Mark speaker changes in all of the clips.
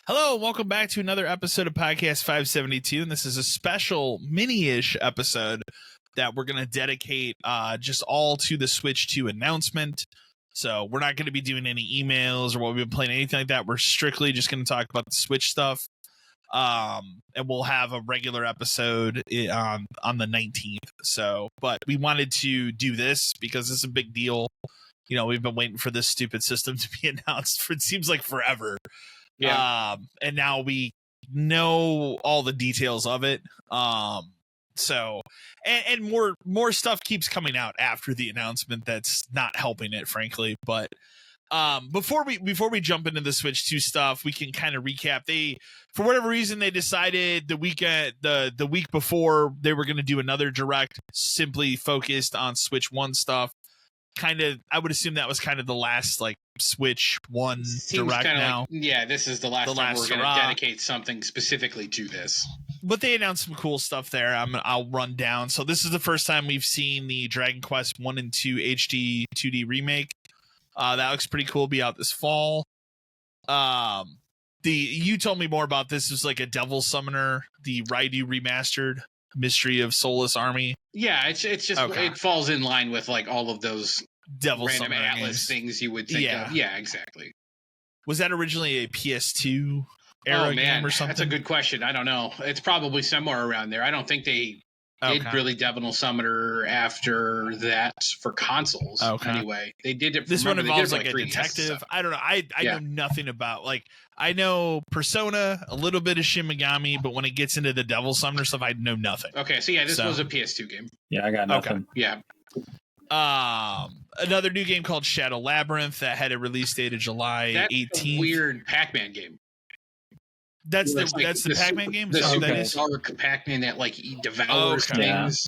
Speaker 1: Hello, welcome back to another episode of Podcast 572, and this is a special mini-ish episode that we're going to dedicate just all to the Switch 2 announcement. So we're not going to be doing any emails or what we've been playing, anything like that. We're strictly just going to talk about the Switch stuff, and we'll have a regular episode on the 19th. So, but we wanted to do this because it's a big deal. You know, we've been waiting for this stupid system to be announced for, it seems like, forever.
Speaker 2: Yeah.
Speaker 1: And now we know all the details of it. So and more stuff keeps coming out after the announcement that's not helping it, frankly. But before we jump into the Switch 2 stuff, we can kind of recap. They, for whatever reason, they decided the week before they were going to do another direct simply focused on Switch 1 stuff. Kind of, I would assume that was kind of the last like Switch 1 direct now.
Speaker 2: Like, yeah, this is the last time we're going to dedicate something specifically to this.
Speaker 1: But they announced some cool stuff there. I'll run down. So this is the first time we've seen the Dragon Quest 1 and 2 HD 2D remake. That looks pretty cool. Be out this fall. You told me more about this. It was like a Devil Summoner, the Raidu remastered Mystery of Soulless Army.
Speaker 2: Yeah, it's just okay. It falls in line with like all of those
Speaker 1: Devil
Speaker 2: random
Speaker 1: Summoner
Speaker 2: Atlas
Speaker 1: games.
Speaker 2: Things you would think of. Yeah, exactly.
Speaker 1: Was that originally a PS2 era game or something?
Speaker 2: That's a good question. I don't know. It's probably somewhere around there. I don't think they did really Devil Summoner after that for consoles. Anyway, they did it.
Speaker 1: This one involves like a detective. I don't know. I know nothing about, like, I know Persona, a little bit of Shin Megami, but when it gets into the Devil Summoner stuff, I know nothing.
Speaker 2: Okay, so yeah, this was a PS2 game.
Speaker 3: Yeah, I got nothing.
Speaker 2: Yeah.
Speaker 1: Another new game called Shadow Labyrinth that had a release date of July 18th.
Speaker 2: That's a weird Pac-Man game.
Speaker 1: That's the Pac-Man game?
Speaker 2: The Super Pac-Man that like devours things.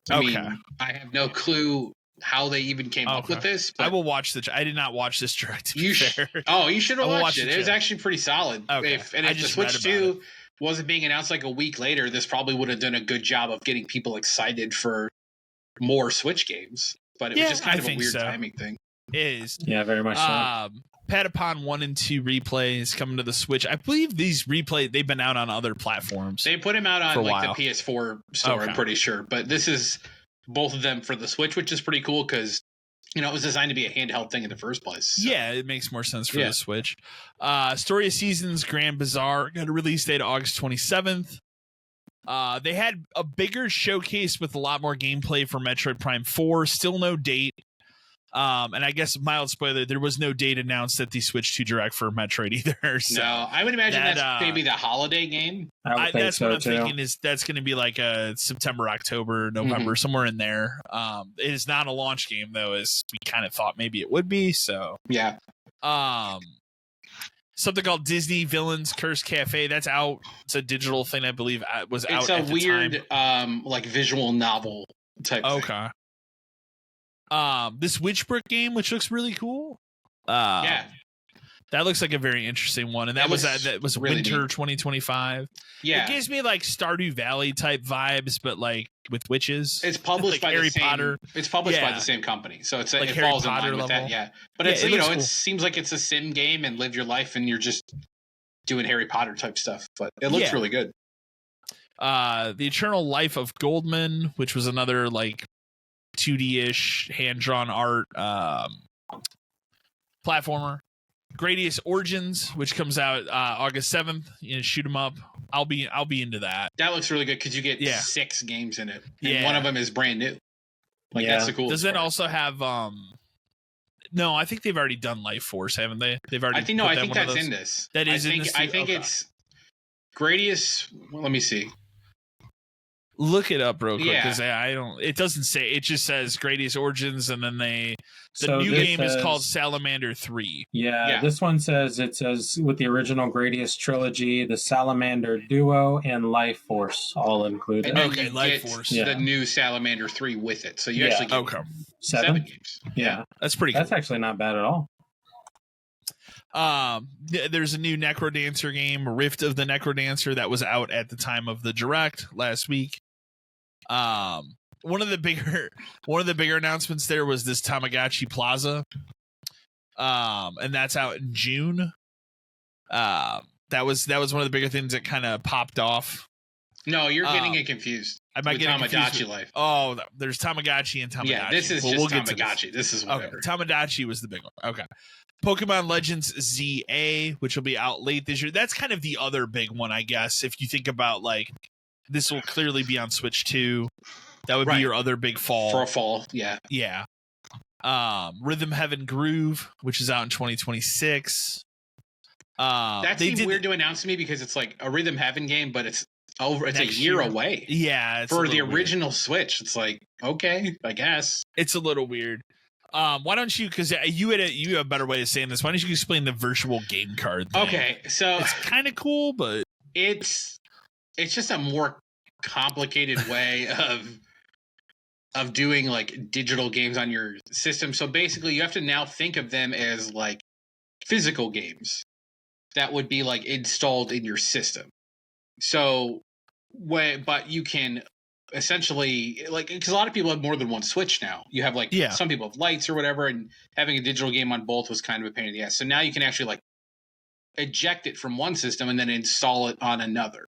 Speaker 1: Yeah.
Speaker 2: I mean, I have no clue how they even came up with this. But
Speaker 1: I will watch I did not watch this direct.
Speaker 2: You should have watched it. It was actually pretty solid.
Speaker 1: Okay.
Speaker 2: If the Switch 2 wasn't being announced like a week later, this probably would have done a good job of getting people excited for more Switch games. But it was just kind of a weird timing thing.
Speaker 1: It is.
Speaker 3: Yeah, very much so.
Speaker 1: Patapon 1 and 2 replays coming to the Switch. I believe these replays, they've been out on other platforms.
Speaker 2: They put them out on like the PS4 store, I'm pretty sure. But this is both of them for the Switch, which is pretty cool because, you know, it was designed to be a handheld thing in the first place. So.
Speaker 1: Yeah, it makes more sense for the Switch. Story of Seasons Grand Bazaar got a release date of August 27th. They had a bigger showcase with a lot more gameplay for Metroid Prime 4. Still no date. And I guess, mild spoiler, there was no date announced at the Switch 2 Direct for Metroid either. So
Speaker 2: no, I would imagine that's maybe the holiday game.
Speaker 1: That's what I'm thinking is that's going to be like a September, October, November, somewhere in there. It is not a launch game, though, as we kind of thought maybe it would be. So
Speaker 2: yeah.
Speaker 1: Something called Disney Villains Curse Cafe. That's out. It's a digital thing, I believe. Was out. It's a
Speaker 2: weird, like visual novel type thing.
Speaker 1: Okay. This Witchbrook game, which looks really cool. That looks like a very interesting one, and that was really winter neat. 2025.
Speaker 2: Yeah,
Speaker 1: it gives me like Stardew Valley type vibes, but like with witches.
Speaker 2: It's published
Speaker 1: like
Speaker 2: by
Speaker 1: Harry
Speaker 2: the same,
Speaker 1: Potter.
Speaker 2: It's published by the same company, so it's
Speaker 1: like
Speaker 2: it
Speaker 1: Harry
Speaker 2: falls
Speaker 1: Potter
Speaker 2: in line with
Speaker 1: level.
Speaker 2: that. Yeah, but it's
Speaker 1: cool.
Speaker 2: It seems like it's a sim game and live your life, and you're just doing Harry Potter type stuff. But it looks really good.
Speaker 1: The Eternal Life of Goldman, which was another like 2D-ish hand-drawn art platformer. Gradius Origins, which comes out August 7th. You know, shoot 'em up. I'll be into that.
Speaker 2: That looks really good because you get 6 games in it, and one of them is brand new. Like that's the coolest.
Speaker 1: Does it also have? No, I think they've already done Life Force, haven't they? They've already.
Speaker 2: I think that's in this.
Speaker 1: That is in this.
Speaker 2: I think it's Gradius. Well, let me see.
Speaker 1: Look it up real quick because I don't. It doesn't say. It just says Gradius Origins, and then the new game is called Salamander 3.
Speaker 3: Yeah, this one says with the original Gradius trilogy, the Salamander Duo, and Life Force all included.
Speaker 2: And Life Force, the new Salamander 3 with it. So you actually get 7 games.
Speaker 3: Yeah,
Speaker 1: that's pretty cool.
Speaker 3: That's actually not bad at all.
Speaker 1: There's a new Necrodancer game, Rift of the Necrodancer, that was out at the time of the Direct last week. One of the bigger announcements there was this Tamagotchi Plaza, and that's out in June. That was one of the bigger things that kind of popped off.
Speaker 2: No, you're getting it confused.
Speaker 1: I might get
Speaker 2: Tamagotchi Life.
Speaker 1: Oh, there's Tamagotchi and Tamagotchi.
Speaker 2: Yeah, this is just Tamagotchi. This is whatever.
Speaker 1: Okay, Tamagotchi was the big one. Okay. Pokemon Legends ZA, which will be out late this year. That's kind of the other big one, I guess. If you think about like, this will clearly be on Switch 2. That would be your other big fall.
Speaker 2: For a fall, yeah.
Speaker 1: Yeah. Rhythm Heaven Groove, which is out in 2026.
Speaker 2: That seems weird to announce to me because it's like a Rhythm Heaven game, but it's a year away.
Speaker 1: Yeah.
Speaker 2: For the original Switch. It's like, okay, I guess.
Speaker 1: It's a little weird. Why don't you, because you have a better way of saying this, why don't you explain the virtual game card thing?
Speaker 2: Okay, so
Speaker 1: it's kind of cool, but
Speaker 2: it's just a more complicated way of doing like digital games on your system. So basically you have to now think of them as like physical games that would be like installed in your system. So but you can essentially, like, because a lot of people have more than one Switch now. You have like some people have lights or whatever, and having a digital game on both was kind of a pain in the ass. So now you can actually like eject it from one system and then install it on another,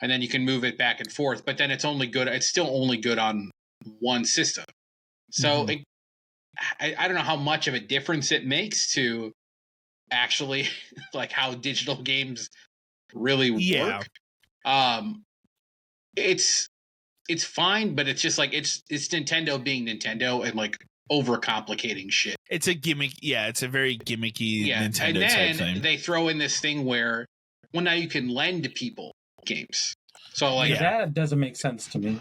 Speaker 2: and then you can move it back and forth. But then it's still only good on one system. So I don't know how much of a difference it makes to actually like how digital games really work. It's fine, but it's just like it's Nintendo being Nintendo and like overcomplicating shit.
Speaker 1: It's a gimmick. Yeah, it's a very gimmicky Nintendo
Speaker 2: and
Speaker 1: type thing.
Speaker 2: then they throw in this thing where, well, now you can lend people games. So like
Speaker 3: that doesn't make sense to me.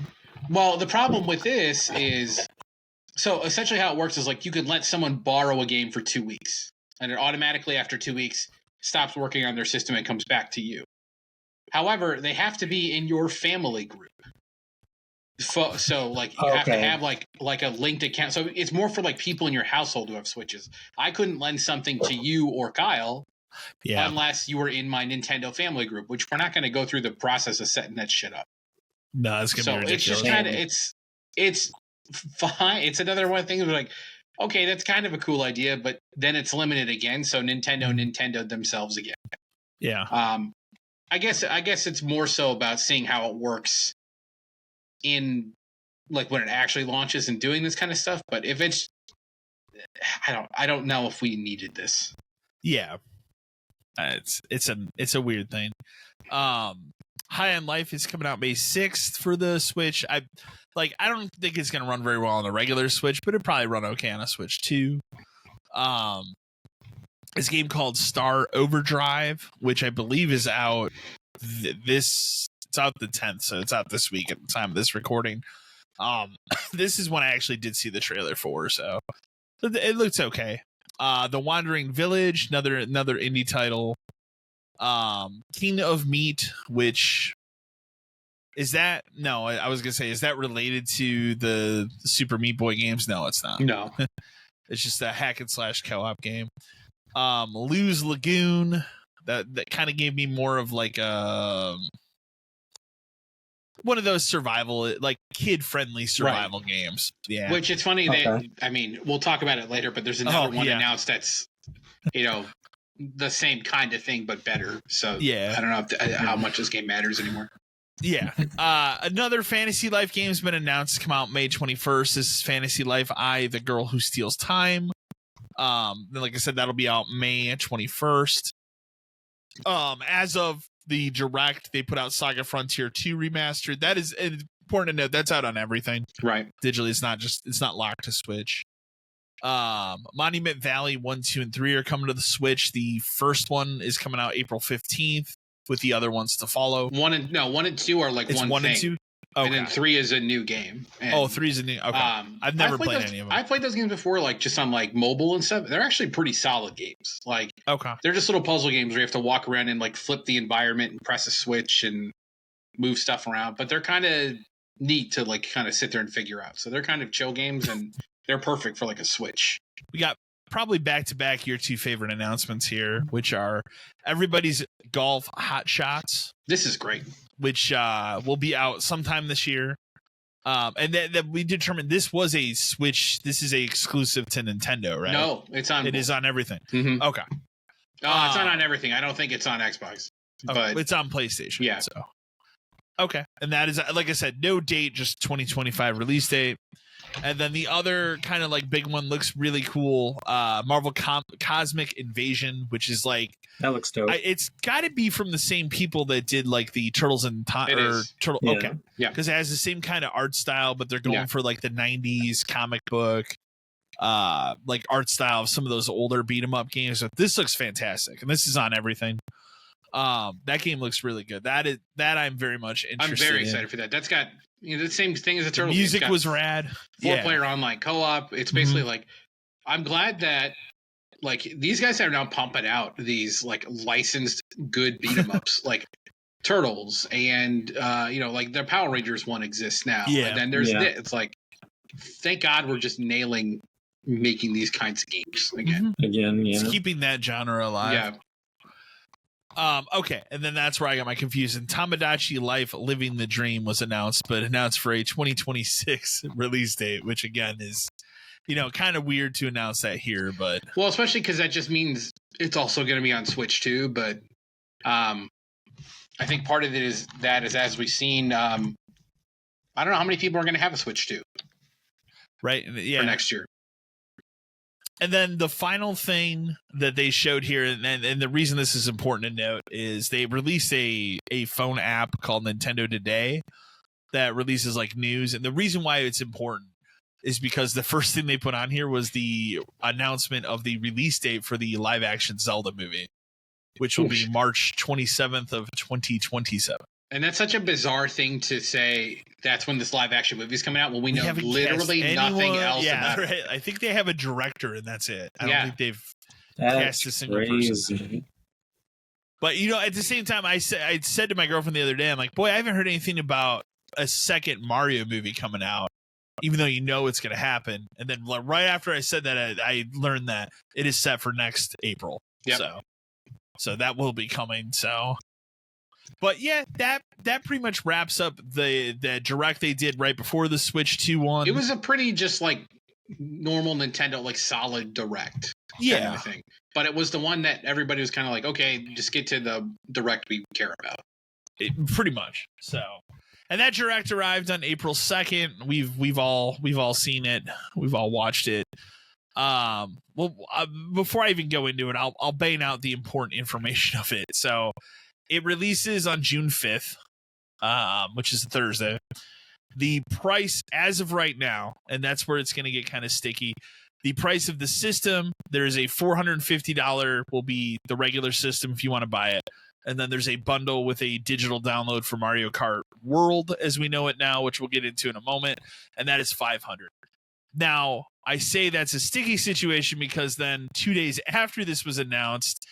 Speaker 2: Well, the problem with this is, so essentially how it works is like you could let someone borrow a game for 2 weeks, and it automatically after 2 weeks stops working on their system and comes back to you. However, they have to be in your family group. So like you have to have like a linked account. So it's more for like people in your household who have Switches. I couldn't lend something to you or Kyle unless you were in my Nintendo family group, which we're not going to go through the process of setting that shit up.
Speaker 1: No, it's going to be ridiculous.
Speaker 2: It's just kind of it's fine. It's another one of the things where like, okay, that's kind of a cool idea, but then it's limited again. So Nintendo themselves again.
Speaker 1: Yeah.
Speaker 2: I guess it's more so about seeing how it works in like when it actually launches and doing this kind of stuff. But if it's, I don't know if we needed this.
Speaker 1: Yeah, it's a weird thing. High End Life is coming out May 6th for the Switch. I don't think it's gonna run very well on the regular Switch, but it'd probably run okay on a Switch too. This game called Star Overdrive, which I believe is out it's out the 10th, so it's out this week at the time of this recording. This is one I actually did see the trailer for, so it looks okay. The Wandering Village, another indie title. King of Meat, which is that? No, I was gonna say, is that related to the Super Meat Boy games? No, it's not.
Speaker 2: No,
Speaker 1: it's just a hack and slash co-op game. Lose Lagoon, that kind of gave me more of like one of those survival, like kid-friendly survival games. Yeah.
Speaker 2: Which it's funny that, I mean, we'll talk about it later, but there's another one announced that's, the same kind of thing, but better. So I don't know how much this game matters anymore.
Speaker 1: Yeah. Another Fantasy Life game has been announced to come out May 21st. This is Fantasy Life I, the Girl Who Steals Time. Then, like I said, that'll be out May 21st. As of the Direct, they put out Saga Frontier 2 Remastered. That is important to note. That's out on everything.
Speaker 2: Right.
Speaker 1: Digitally, it's not locked to Switch. Monument Valley 1, 2, and 3 are coming to the Switch. The first one is coming out April 15th, with the other ones to follow.
Speaker 2: 1 and 2 are like one thing.
Speaker 1: And 2? Okay.
Speaker 2: And then 3 is a new game. And,
Speaker 1: 3 is a new. Okay. I've never played any of them.
Speaker 2: I played those games before, like just on like mobile and stuff. They're actually pretty solid games. Like, they're just little puzzle games where you have to walk around and like flip the environment and press a switch and move stuff around. But they're kind of neat to like kind of sit there and figure out. So they're kind of chill games and they're perfect for like a Switch.
Speaker 1: We got probably back-to-back your two favorite announcements here, which are Everybody's Golf Hot Shots.
Speaker 2: This is great.
Speaker 1: Which will be out sometime this year. And that we determined this was a Switch. This is a exclusive to Nintendo, right?
Speaker 2: No, it's on.
Speaker 1: It is on everything.
Speaker 2: Mm-hmm.
Speaker 1: Okay.
Speaker 2: Oh, it's not on everything. I don't think it's on Xbox. but
Speaker 1: it's on PlayStation.
Speaker 2: Yeah.
Speaker 1: So okay, and that is, like I said, no date, just 2025 release date. And then the other kind of like big one looks really cool. Marvel Cosmic Invasion, which is like,
Speaker 3: That looks dope.
Speaker 1: it's got to be from the same people that did like the Turtles and Turtle.
Speaker 3: Yeah.
Speaker 1: Okay,
Speaker 2: Yeah.
Speaker 1: because it has the same kind of art style, but they're going
Speaker 2: Yeah.
Speaker 1: for like the 90s comic book, like art style of some of those older beat 'em up games. So this looks fantastic, and this is on everything. That game looks really good. That I'm very much interested.
Speaker 2: I'm very excited for that. That's got the same thing as the
Speaker 1: The
Speaker 2: Turtles.
Speaker 1: music was rad.
Speaker 2: 4-player online co-op. It's basically like, I'm glad that like these guys are now pumping out these like licensed good beat 'em ups like Turtles and like their Power Rangers one exists now.
Speaker 1: Yeah.
Speaker 2: And then there's this. It's like, thank God we're just nailing making these kinds of games again.
Speaker 3: Again, yeah.
Speaker 1: It's keeping that genre alive.
Speaker 2: Yeah.
Speaker 1: Okay, and then that's where I got my confusion. Tamagotchi Life Living the Dream was announced, but announced for a 2026 release date, which again is, kind of weird to announce that here, but
Speaker 2: Well, especially because that just means it's also going to be on Switch too. But I think part of it is as we've seen, I don't know how many people are going to have a Switch 2
Speaker 1: right, yeah,
Speaker 2: for next year.
Speaker 1: And then the final thing that they showed here, and the reason this is important to note, is they released a phone app called Nintendo Today that releases like news. And the reason why it's important is because the first thing they put on here was the announcement of the release date for the live action Zelda movie, which will be March 27th of 2027.
Speaker 2: And that's such a bizarre thing to say. That's when this live action movie is coming out. Well, we know literally nothing else about it.
Speaker 1: I think they have a director, and that's it. I don't think they've cast a single
Speaker 3: crazy.
Speaker 1: person. But at the same time, I said to my girlfriend the other day, I'm like, boy, I haven't heard anything about a second Mario movie coming out, even though it's going to happen. And then right after I said that, I learned that it is set for next April.
Speaker 2: Yep.
Speaker 1: So that will be coming. So. But yeah, that pretty much wraps up the direct they did right before the Switch 2 one.
Speaker 2: It was a pretty just like normal Nintendo, like solid direct kind of thing. But it was the one that everybody was kind of like, okay, just get to the direct we care about.
Speaker 1: Pretty much. So, and that direct arrived on April 2nd. We've all seen it. We've all watched it. Before I even go into it, I'll bang out the important information of it. So. It releases on June 5th, which is a Thursday. The price as of right now, and that's where it's going to get kind of sticky. The price of the system, there's a $450 will be the regular system if you want to buy it. And then there's a bundle with a digital download for Mario Kart World as we know it now, which we'll get into in a moment. And that is $500. Now, I say that's a sticky situation because then 2 days after this was announced,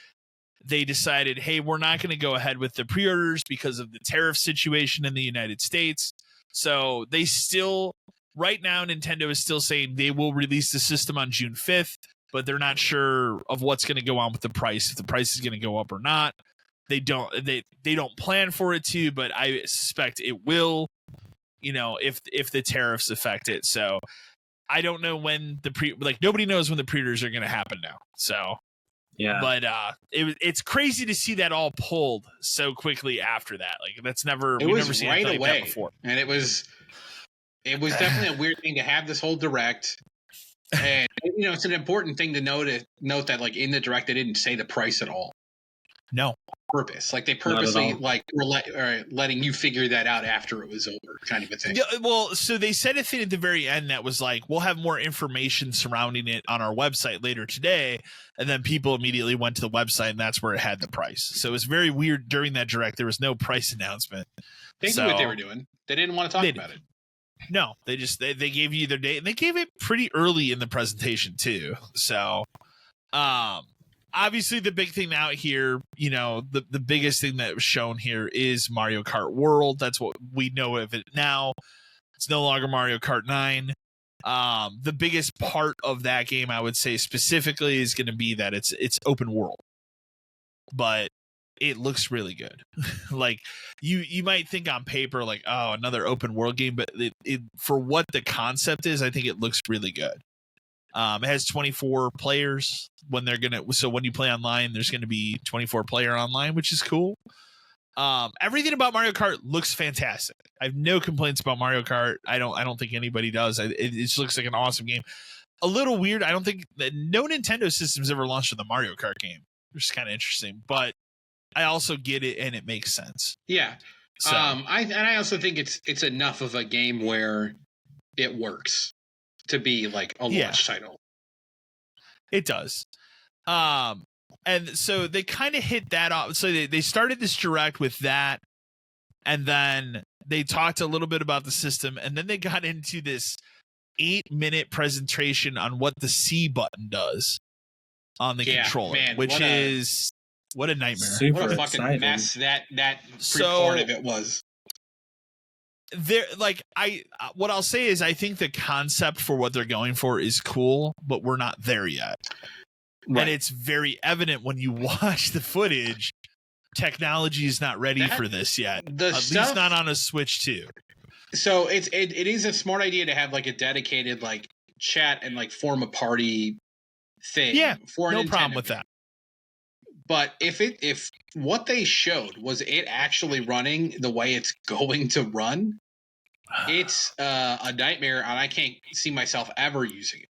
Speaker 1: they decided, hey, we're not going to go ahead with the pre-orders because of the tariff situation in the United States. So they still, right now, Nintendo is still saying they will release the system on June 5th, but they're not sure of what's going to go on with the price, if the price is going to go up or not. They don't plan for it to, but I suspect it will, if the tariffs affect it. So I don't know when nobody knows when the pre-orders are going to happen now. So.
Speaker 2: Yeah.
Speaker 1: But it's crazy to see that all pulled so quickly after that. Like we've never seen
Speaker 2: right
Speaker 1: anything
Speaker 2: away.
Speaker 1: like that before.
Speaker 2: And it was definitely a weird thing to have this whole direct. And it's an important thing to note that like in the direct they didn't say the price at all.
Speaker 1: No.
Speaker 2: Purpose. Like they purposely were letting you figure that out after it was over, kind of a thing.
Speaker 1: Yeah, well, so they said a thing at the very end that was like, we'll have more information surrounding it on our website later today. And then people immediately went to the website and that's where it had the price. So it was very weird during that direct. There was no price announcement.
Speaker 2: They knew what they were doing. They didn't want to talk about it.
Speaker 1: No, they gave you their date, and they gave it pretty early in the presentation too. So, obviously the big thing out here, the biggest thing that was shown here is Mario Kart World. That's what we know of it now. It's no longer Mario Kart 9. The biggest part of that game, I would say specifically, is going to be that it's open world, but it looks really good. Like you might think on paper, like, oh, another open world game, but it for what the concept is, I think it looks really good. It has 24 players so when you play online, there's going to be 24 player online, which is cool. Everything about Mario Kart looks fantastic. I have no complaints about Mario Kart. I don't think anybody does. It just looks like an awesome game. A little weird. I don't think that no Nintendo system's ever launched with a Mario Kart game, which is kind of interesting. But I also get it, and it makes sense.
Speaker 2: Yeah.
Speaker 1: So,
Speaker 2: I also think it's enough of a game where it works to be like a launch title.
Speaker 1: It does. And so they kind of hit that off. So they started this direct with that, and then they talked a little bit about the system, and then they got into this 8-minute presentation on what the C button does on the controller,
Speaker 2: man,
Speaker 1: which is what a nightmare.
Speaker 3: Super
Speaker 2: what a fucking
Speaker 3: exciting.
Speaker 2: mess that part of it was.
Speaker 1: There, like what I'll say is I think the concept for what they're going for is cool, but we're not there yet.
Speaker 2: Right.
Speaker 1: And it's very evident when you watch the footage, technology is not ready for this yet. At least not on a Switch 2.
Speaker 2: So it is a smart idea to have like a dedicated like chat and like form a party thing.
Speaker 1: Yeah,
Speaker 2: for
Speaker 1: no
Speaker 2: Nintendo
Speaker 1: problem with
Speaker 2: game.
Speaker 1: that.
Speaker 2: But if what they showed was it actually running the way it's going to run, it's a nightmare, and I can't see myself ever using it.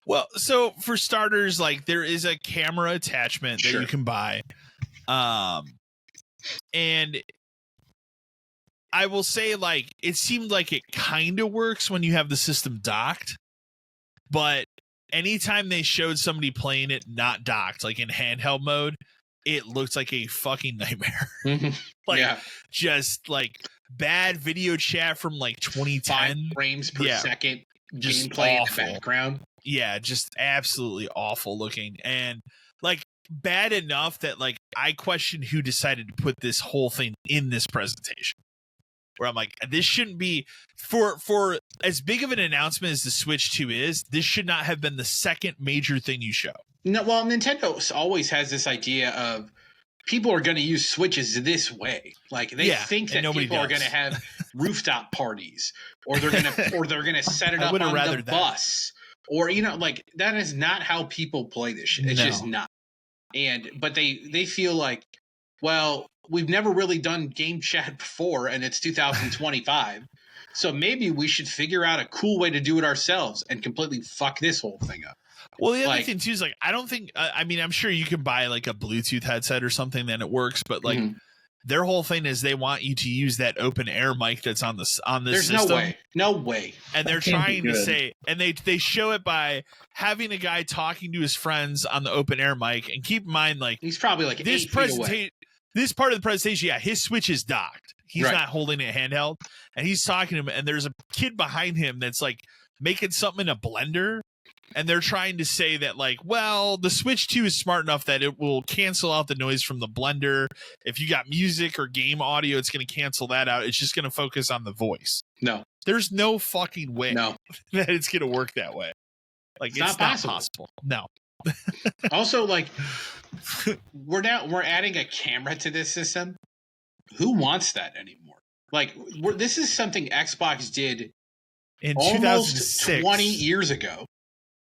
Speaker 1: Well, so for starters, like there is a camera attachment that you can buy. And I will say, like, it seemed like it kind of works when you have the system docked, but anytime they showed somebody playing it not docked, like in handheld mode, it looked like a fucking nightmare. Like, just like bad video chat from like 2010.
Speaker 2: 5 frames per second
Speaker 1: just
Speaker 2: gameplay
Speaker 1: awful.
Speaker 2: in the background.
Speaker 1: Yeah, just absolutely awful looking, and like bad enough that like I question who decided to put this whole thing in this presentation. Where I'm like, this shouldn't be for as big of an announcement as the Switch 2 is. This should not have been the second major thing you show.
Speaker 2: No, well, Nintendo always has this idea of people are going to use Switches this way. Like they think that people are going to have rooftop parties, or they're going to set it up on the bus, or like that is not how people play this shit. It's just not. But they feel like, well, we've never really done game chat before, and it's 2025. So maybe we should figure out a cool way to do it ourselves and completely fuck this whole thing up.
Speaker 1: Well, the other thing too is like, I don't think, I mean, I'm sure you can buy like a Bluetooth headset or something, then it works. But like their whole thing is they want you to use that open air mic that's on this
Speaker 2: There's
Speaker 1: system.
Speaker 2: No way.
Speaker 1: And they're trying to say, and they show it by having a guy talking to his friends on the open air mic. And keep in mind, like
Speaker 2: he's probably like
Speaker 1: this
Speaker 2: 8 feet away.
Speaker 1: This part of the presentation, his Switch is docked. He's not holding it handheld, and he's talking to him. And there's a kid behind him that's like making something in a blender, and they're trying to say that like, well, the Switch 2 is smart enough that it will cancel out the noise from the blender. If you got music or game audio, it's going to cancel that out. It's just going to focus on the voice.
Speaker 2: No,
Speaker 1: there's no fucking way that it's going to work that way. Like it's not possible. No.
Speaker 2: Also, like we're adding a camera to this system. Who wants that anymore? Like this is something Xbox did
Speaker 1: in
Speaker 2: almost
Speaker 1: 2006,
Speaker 2: 20 years ago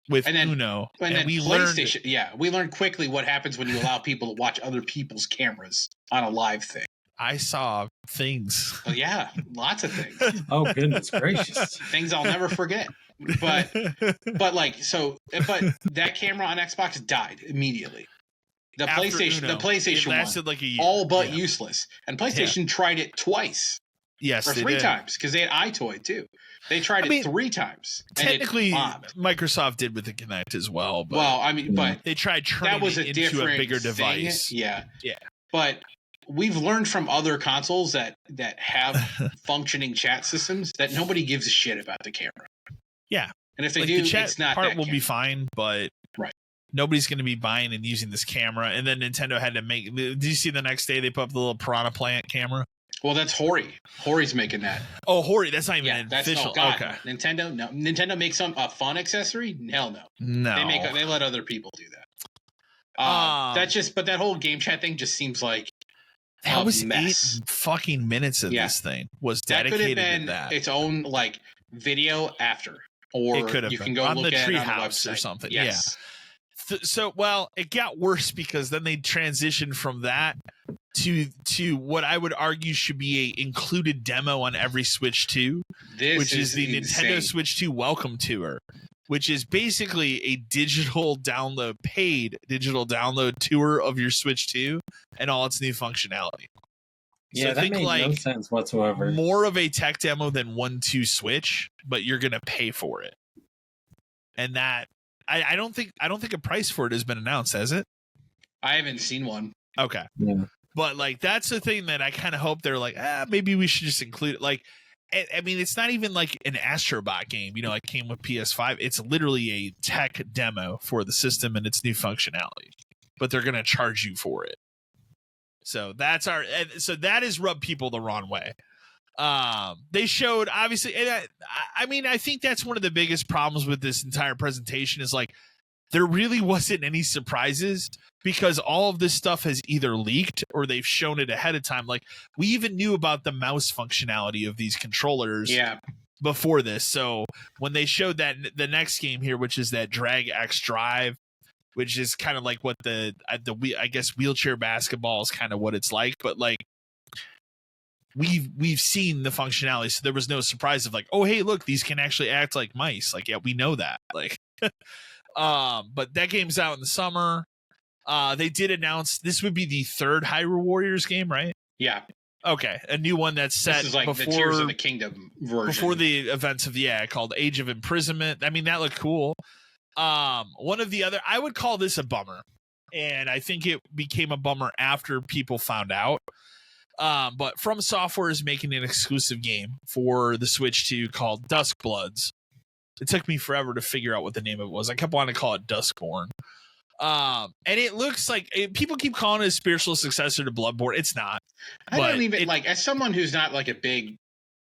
Speaker 1: with Uno,
Speaker 2: and then we PlayStation. We learned quickly what happens when you allow people to watch other people's cameras on a live thing.
Speaker 1: I saw things.
Speaker 2: Oh, yeah, lots of things.
Speaker 3: Oh goodness gracious!
Speaker 2: Things I'll never forget. But that camera on Xbox died immediately. The PlayStation
Speaker 1: lasted
Speaker 2: one,
Speaker 1: like a year.
Speaker 2: all but useless. And PlayStation tried it twice.
Speaker 1: Yes,
Speaker 2: or 3 times, because they had iToy too. They tried it 3 times.
Speaker 1: Technically, Microsoft did with the Kinect as well. But,
Speaker 2: but
Speaker 1: they tried turning it into a bigger device.
Speaker 2: Yeah. But we've learned from other consoles that have functioning chat systems that nobody gives a shit about the camera.
Speaker 1: Yeah.
Speaker 2: And if they do,
Speaker 1: the chat
Speaker 2: it's not
Speaker 1: part
Speaker 2: that
Speaker 1: will
Speaker 2: camera.
Speaker 1: be fine, but nobody's going to be buying and using this camera. And then Nintendo had to make. Did you see the next day they put up the little Piranha Plant camera?
Speaker 2: Well, that's Hori. Hori's making that.
Speaker 1: Oh, Hori. That's not even official. Okay.
Speaker 2: Nintendo. No. Nintendo makes a fun accessory. Hell no.
Speaker 1: No.
Speaker 2: They let other people do that. But that whole game chat thing just seems like
Speaker 1: that was
Speaker 2: mess.
Speaker 1: 8 fucking minutes of this thing was dedicated to that.
Speaker 2: Its own like video after, or
Speaker 1: it could have
Speaker 2: you
Speaker 1: been
Speaker 2: can go
Speaker 1: on
Speaker 2: look
Speaker 1: the
Speaker 2: at it on
Speaker 1: Treehouse
Speaker 2: the website
Speaker 1: or something.
Speaker 2: Yes.
Speaker 1: Yeah. So, well, it got worse because then they transitioned from that to what I would argue should be a included demo on every Switch 2, which is the
Speaker 2: insane.
Speaker 1: Nintendo Switch 2 Welcome Tour, which is basically a paid digital download tour of your Switch 2 and all its new functionality.
Speaker 3: Yeah,
Speaker 1: so
Speaker 3: that
Speaker 1: think
Speaker 3: made
Speaker 1: like
Speaker 3: no sense whatsoever.
Speaker 1: more of a tech demo than 1-2 Switch, but you're gonna pay for it. And that I don't think a price for it has been announced, has it?
Speaker 2: I haven't seen one.
Speaker 1: Okay.
Speaker 3: Yeah.
Speaker 1: But like that's the thing that I kind of hope they're like, maybe we should just include it. Like, I mean, it's not even like an Astrobot game, like came with PS5. It's literally a tech demo for the system and its new functionality, but they're gonna charge you for it. So that has rubbed people the wrong way. They showed obviously, and I mean, I think that's one of the biggest problems with this entire presentation is like there really wasn't any surprises because all of this stuff has either leaked or they've shown it ahead of time. Like we even knew about the mouse functionality of these controllers before this. So when they showed that the next game here, which is that Drag X Drive, which is kind of like what the I guess wheelchair basketball is kind of what it's like, but like we've seen the functionality, so there was no surprise of like, oh hey, look, these can actually act like mice. Like yeah, we know that. Like, but that game's out in the summer. They did announce this would be the third Hyrule Warriors game, right?
Speaker 2: Yeah.
Speaker 1: Okay, a new one that's set
Speaker 2: this is like
Speaker 1: before
Speaker 2: the Tears of the Kingdom version.
Speaker 1: Before the events of called Age of Imprisonment. I mean, that looked cool. One of the other, I would call this a bummer, and I think it became a bummer after people found out. But From Software is making an exclusive game for the Switch 2 called Duskbloods. It took me forever to figure out what the name of it was. I kept wanting to call it Duskborn. And it looks like people keep calling it a spiritual successor to Bloodborne. It's not.
Speaker 2: I don't even like, as someone who's not like a big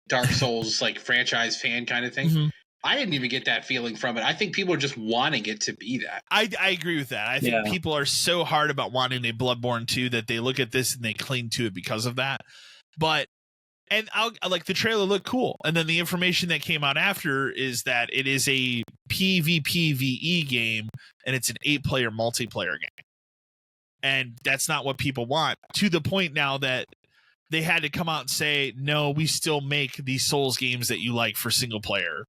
Speaker 2: Dark Souls like franchise fan kind of thing. Mm-hmm. I didn't even get that feeling from it. I think people are just wanting it to be that.
Speaker 1: I agree with that. I think people are so hard about wanting a Bloodborne 2 that they look at this and they cling to it because of that. But like the trailer looked cool, and then the information that came out after is that it is a PvPvE game and it's an 8-player multiplayer game, and that's not what people want. To the point now that they had to come out and say, no, we still make these Souls games that you like for single player.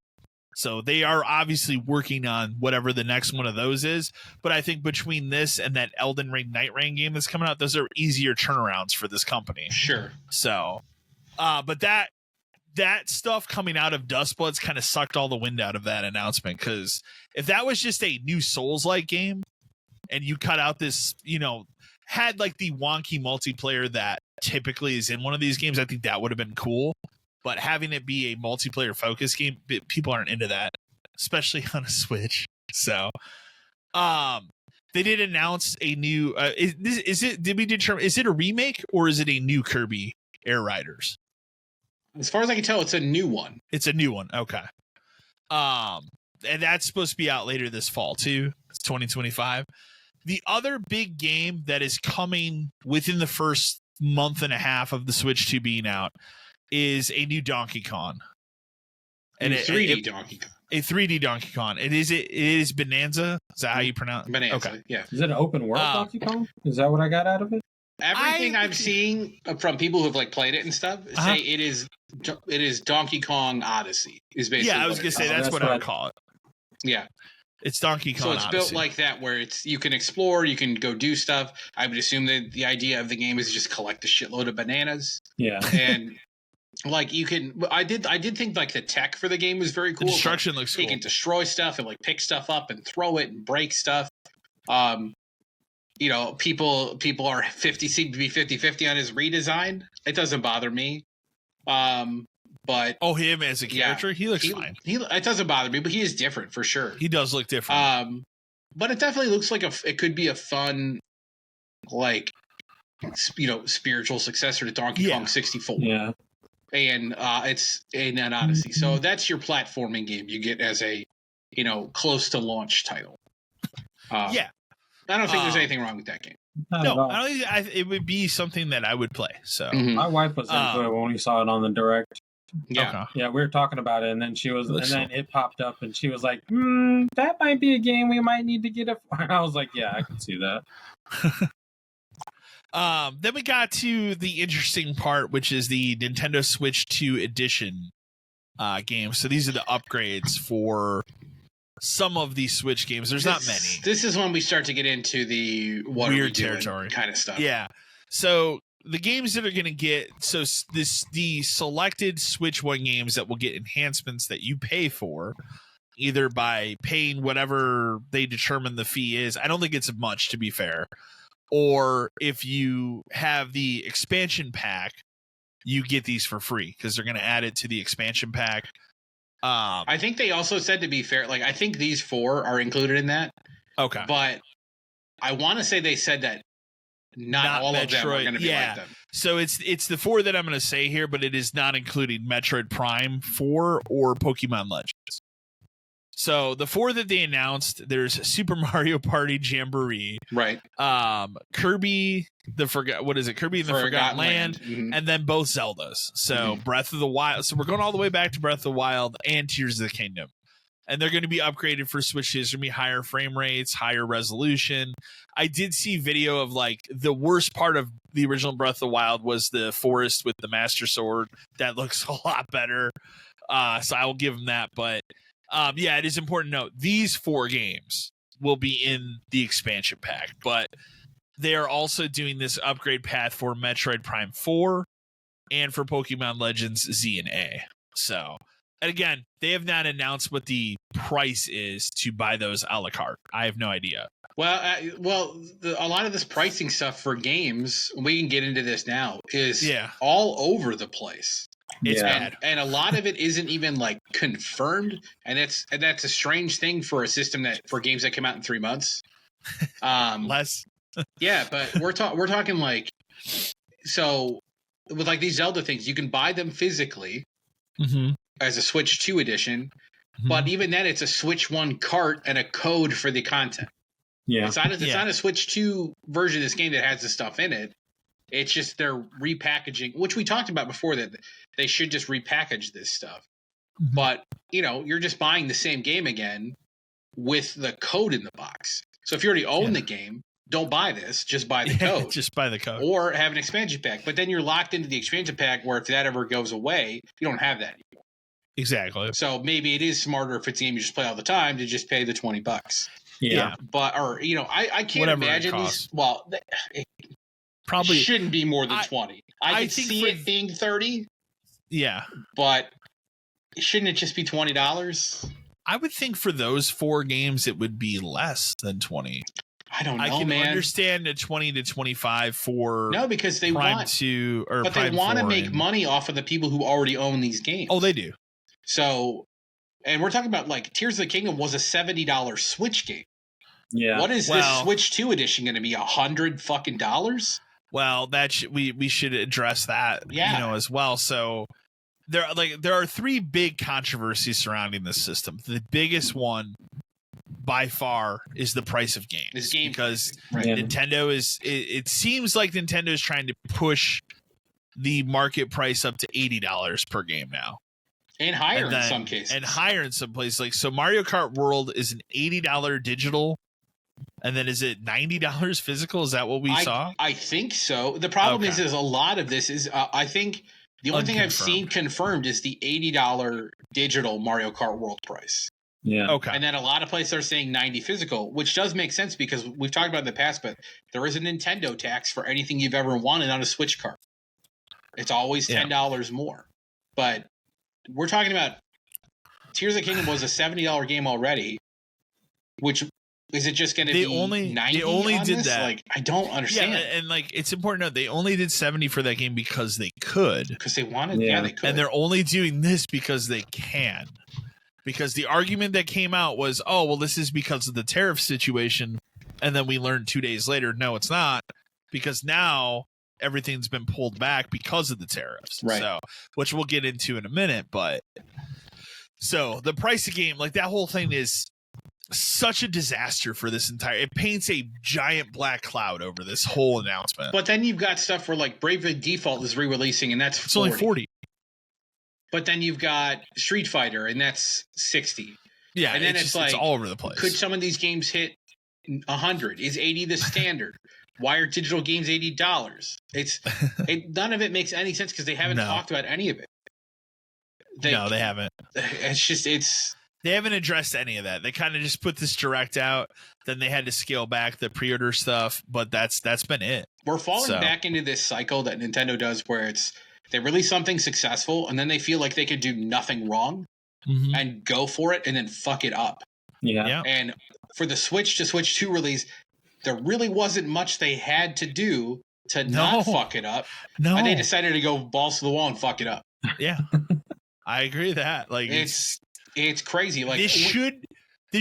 Speaker 1: So they are obviously working on whatever the next one of those is. But I think between this and that Elden Ring Night Rain game that's coming out, those are easier turnarounds for this company.
Speaker 2: Sure.
Speaker 1: So, but that stuff coming out of Duskbloods kind of sucked all the wind out of that announcement. Because if that was just a new Souls-like game and you cut out this, had like the wonky multiplayer that typically is in one of these games, I think that would have been cool. But having it be a multiplayer focused game, people aren't into that, especially on a Switch. So, they did announce a new. Did we determine? Is it a remake or is it a new Kirby Air Riders?
Speaker 2: As far as I can tell, it's a new one.
Speaker 1: It's a new one. Okay. And that's supposed to be out later this fall too. It's 2025. The other big game that is coming within the first month and a half of the Switch 2 being out is a new Donkey Kong.
Speaker 2: And a 3D Donkey Kong.
Speaker 1: A 3D Donkey Kong. It is Bonanza. Is that how you pronounce it?
Speaker 2: Bonanza,
Speaker 1: okay.
Speaker 2: Yeah.
Speaker 3: Is it an open world Donkey Kong? Is that what I got out of it?
Speaker 2: Everything I'm seeing from people who've like played it and stuff say it is Donkey Kong Odyssey. Is basically
Speaker 1: I was gonna say that's what I would call it.
Speaker 2: Yeah.
Speaker 1: It's Donkey Kong.
Speaker 2: So it's
Speaker 1: Odyssey.
Speaker 2: built like that, where you can explore, you can go do stuff. I would assume that the idea of the game is just collect a shitload of bananas.
Speaker 3: Yeah.
Speaker 2: And like you can, I did think like the tech for the game was very cool.
Speaker 1: The destruction looks cool.
Speaker 2: You can destroy stuff and like pick stuff up and throw it and break stuff. People are seem to be 50-50 on his redesign. It doesn't bother me. But
Speaker 1: him as a character, he looks fine.
Speaker 2: It doesn't bother me, but he is different for sure.
Speaker 1: He does look different.
Speaker 2: But it definitely looks like it could be a fun, like, spiritual successor to Donkey Kong 64.
Speaker 3: Yeah.
Speaker 2: And it's in an Odyssey. So that's your platforming game you get as a, close to launch title.
Speaker 1: Yeah.
Speaker 2: I don't think there's anything wrong with that game.
Speaker 1: No, I don't think it would be something that I would play. So
Speaker 3: my wife was into it when we saw it on the direct.
Speaker 2: Yeah.
Speaker 1: Okay.
Speaker 3: Yeah, we were talking about it, and then then it popped up, and she was like, that might be a game we might need to get it for. I was like, yeah, I can see that.
Speaker 1: Then we got to the interesting part, which is the Nintendo Switch 2 edition games. So these are the upgrades for some of these Switch games. There's not many.
Speaker 2: This is when we start to get into the what
Speaker 1: weird
Speaker 2: are we doing
Speaker 1: territory
Speaker 2: kind of stuff.
Speaker 1: Yeah. So the games that are going to get the selected Switch 1 games that will get enhancements that you pay for, either by paying whatever they determine the fee is. I don't think it's much, to be fair. Or if you have the expansion pack, you get these for free because they're going to add it to the expansion pack.
Speaker 2: I think they also said, to be fair, like I think these 4 are included in that.
Speaker 1: Okay.
Speaker 2: But I want to say they said that not all Metroid, of them are going to be like them.
Speaker 1: So it's the 4 that I'm going to say here, but it is not including Metroid Prime 4 or Pokemon Legends. So the 4 that they announced, there's Super Mario Party Jamboree,
Speaker 2: right?
Speaker 1: Kirby and the Forgotten Land,
Speaker 2: mm-hmm.
Speaker 1: and then both Zeldas. So Breath of the Wild. So we're going all the way back to Breath of the Wild and Tears of the Kingdom, and they're going to be upgraded for Switches. There's going to be higher frame rates, higher resolution. I did see video of like the worst part of the original Breath of the Wild was the forest with the Master Sword. That looks a lot better. So I will give them that, but. Yeah, it is important to note these 4 games will be in the expansion pack, but they are also doing this upgrade path for Metroid Prime 4 and for Pokemon Legends Z and A. So, and again, they have not announced what the price is to buy those a la carte. I have no idea.
Speaker 2: Well, a lot of this pricing stuff for games, we can get into this now, is all over the place.
Speaker 1: It's bad.
Speaker 2: And a lot of it isn't even like confirmed, and that's a strange thing for a system for games that come out in 3 months.
Speaker 1: Less.
Speaker 2: Yeah, but we're talking like, so with like these Zelda things, you can buy them physically as a Switch 2 edition, but even then it's a Switch 1 cart and a code for the content.
Speaker 3: Yeah.
Speaker 2: It's not a Switch 2 version of this game that has the stuff in it. It's just they're repackaging, which we talked about before, that they should just repackage this stuff. But, you're just buying the same game again with the code in the box. So if you already own the game, don't buy this. Just buy the code.
Speaker 1: Just buy the code.
Speaker 2: Or have an expansion pack. But then you're locked into the expansion pack where if that ever goes away, you don't have that anymore.
Speaker 1: Exactly.
Speaker 2: So maybe it is smarter if it's a game you just play all the time to just pay the $20.
Speaker 1: Yeah.
Speaker 2: But, I can't
Speaker 1: Whatever
Speaker 2: imagine these. Well,
Speaker 1: probably
Speaker 2: shouldn't be more than 20. I can see it being 30.
Speaker 1: Yeah.
Speaker 2: But shouldn't it just be $20?
Speaker 1: I would think for those 4 games it would be less than 20.
Speaker 2: I don't know,
Speaker 1: I can
Speaker 2: man.
Speaker 1: understand a 20 to 25 for
Speaker 2: because they
Speaker 1: Prime
Speaker 2: want
Speaker 1: 2 or
Speaker 2: but
Speaker 1: Prime
Speaker 2: they want to
Speaker 1: 4
Speaker 2: make money off of the people who already own these games.
Speaker 1: Oh, they do.
Speaker 2: So, and we're talking about like Tears of the Kingdom was a $70 Switch game.
Speaker 3: Yeah.
Speaker 2: What is this Switch 2 edition going to be? $100 fucking dollars?
Speaker 1: Well, we should address that, as well. So there are 3 big controversies surrounding this system. The biggest one by far is the price of games. Because Nintendo it seems like Nintendo is trying to push the market price up to $80 per game now.
Speaker 2: And higher in some cases.
Speaker 1: And higher in some places. Like, so Mario Kart World is an $80 digital. And then is it $90 physical? Is that what we saw?
Speaker 2: I think so. The problem is a lot of this is, I think the only thing I've seen confirmed is the $80 digital Mario Kart World price.
Speaker 3: Yeah.
Speaker 1: Okay.
Speaker 2: And then a lot of places are saying 90 physical, which does make sense because we've talked about it in the past, but there is a Nintendo tax for anything you've ever wanted on a Switch card. It's always $10 more. But we're talking about Tears of the Kingdom was a $70 game already, which is it just going to be 90
Speaker 1: they only
Speaker 2: on
Speaker 1: did
Speaker 2: this?
Speaker 1: that.
Speaker 2: Like, I don't understand.
Speaker 1: Yeah, and like it's important to note they only did 70 for that game because they could.
Speaker 2: Because they wanted, they could.
Speaker 1: And they're only doing this because they can. Because the argument that came out was, oh, well, this is because of the tariff situation. And then we learned 2 days later, no, it's not. Because now everything's been pulled back because of the tariffs.
Speaker 2: Right.
Speaker 1: So, which we'll get into in a minute. But so the price of game, like that whole thing is such a disaster for this entire, it paints a giant black cloud over this whole announcement.
Speaker 2: But then you've got stuff where like Bravely Default is re-releasing and that's 40.
Speaker 1: It's only 40.
Speaker 2: But then you've got Street Fighter and that's 60.
Speaker 1: Yeah,
Speaker 2: and then
Speaker 1: it's all over the place.
Speaker 2: Could some of these games hit 100? Is 80 the standard? Why are digital games $80? None of it makes any sense because they haven't talked about any of it.
Speaker 1: They haven't.
Speaker 2: They
Speaker 1: haven't addressed any of that. They kind of just put this direct out. Then they had to scale back the pre-order stuff, but that's been it.
Speaker 2: We're falling back into this cycle that Nintendo does where they release something successful and then they feel like they could do nothing wrong and go for it and then fuck it up.
Speaker 3: Yeah.
Speaker 2: And for the Switch to Switch 2 release, there really wasn't much they had to do to not fuck it up.
Speaker 1: No.
Speaker 2: And they decided to go balls to the wall and fuck it up.
Speaker 1: Yeah. I agree with that. Like
Speaker 2: it's crazy. Like
Speaker 1: this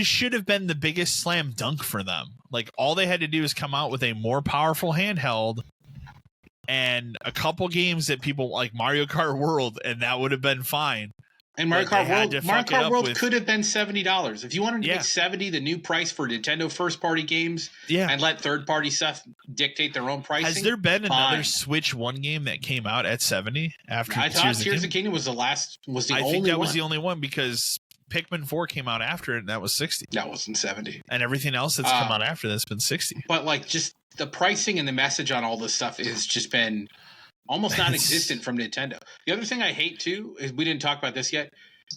Speaker 1: should have been the biggest slam dunk for them. Like all they had to do is come out with a more powerful handheld and a couple games that people like Mario Kart World, and that would have been fine.
Speaker 2: And Mario Kart World could have been $70. If you wanted to make $70 the new price for Nintendo first party games and let third party stuff dictate their own pricing.
Speaker 1: Has there been another Switch 1 game that came out at $70 after
Speaker 2: I thought Tears of the Kingdom was the only one.
Speaker 1: I think that was the only one because Pikmin 4 came out after it and that was $60.
Speaker 2: That wasn't $70.
Speaker 1: And everything else that's come out after that's been $60.
Speaker 2: But like just the pricing and the message on all this stuff has just been almost non-existent from Nintendo. The other thing I hate too is we didn't talk about this yet.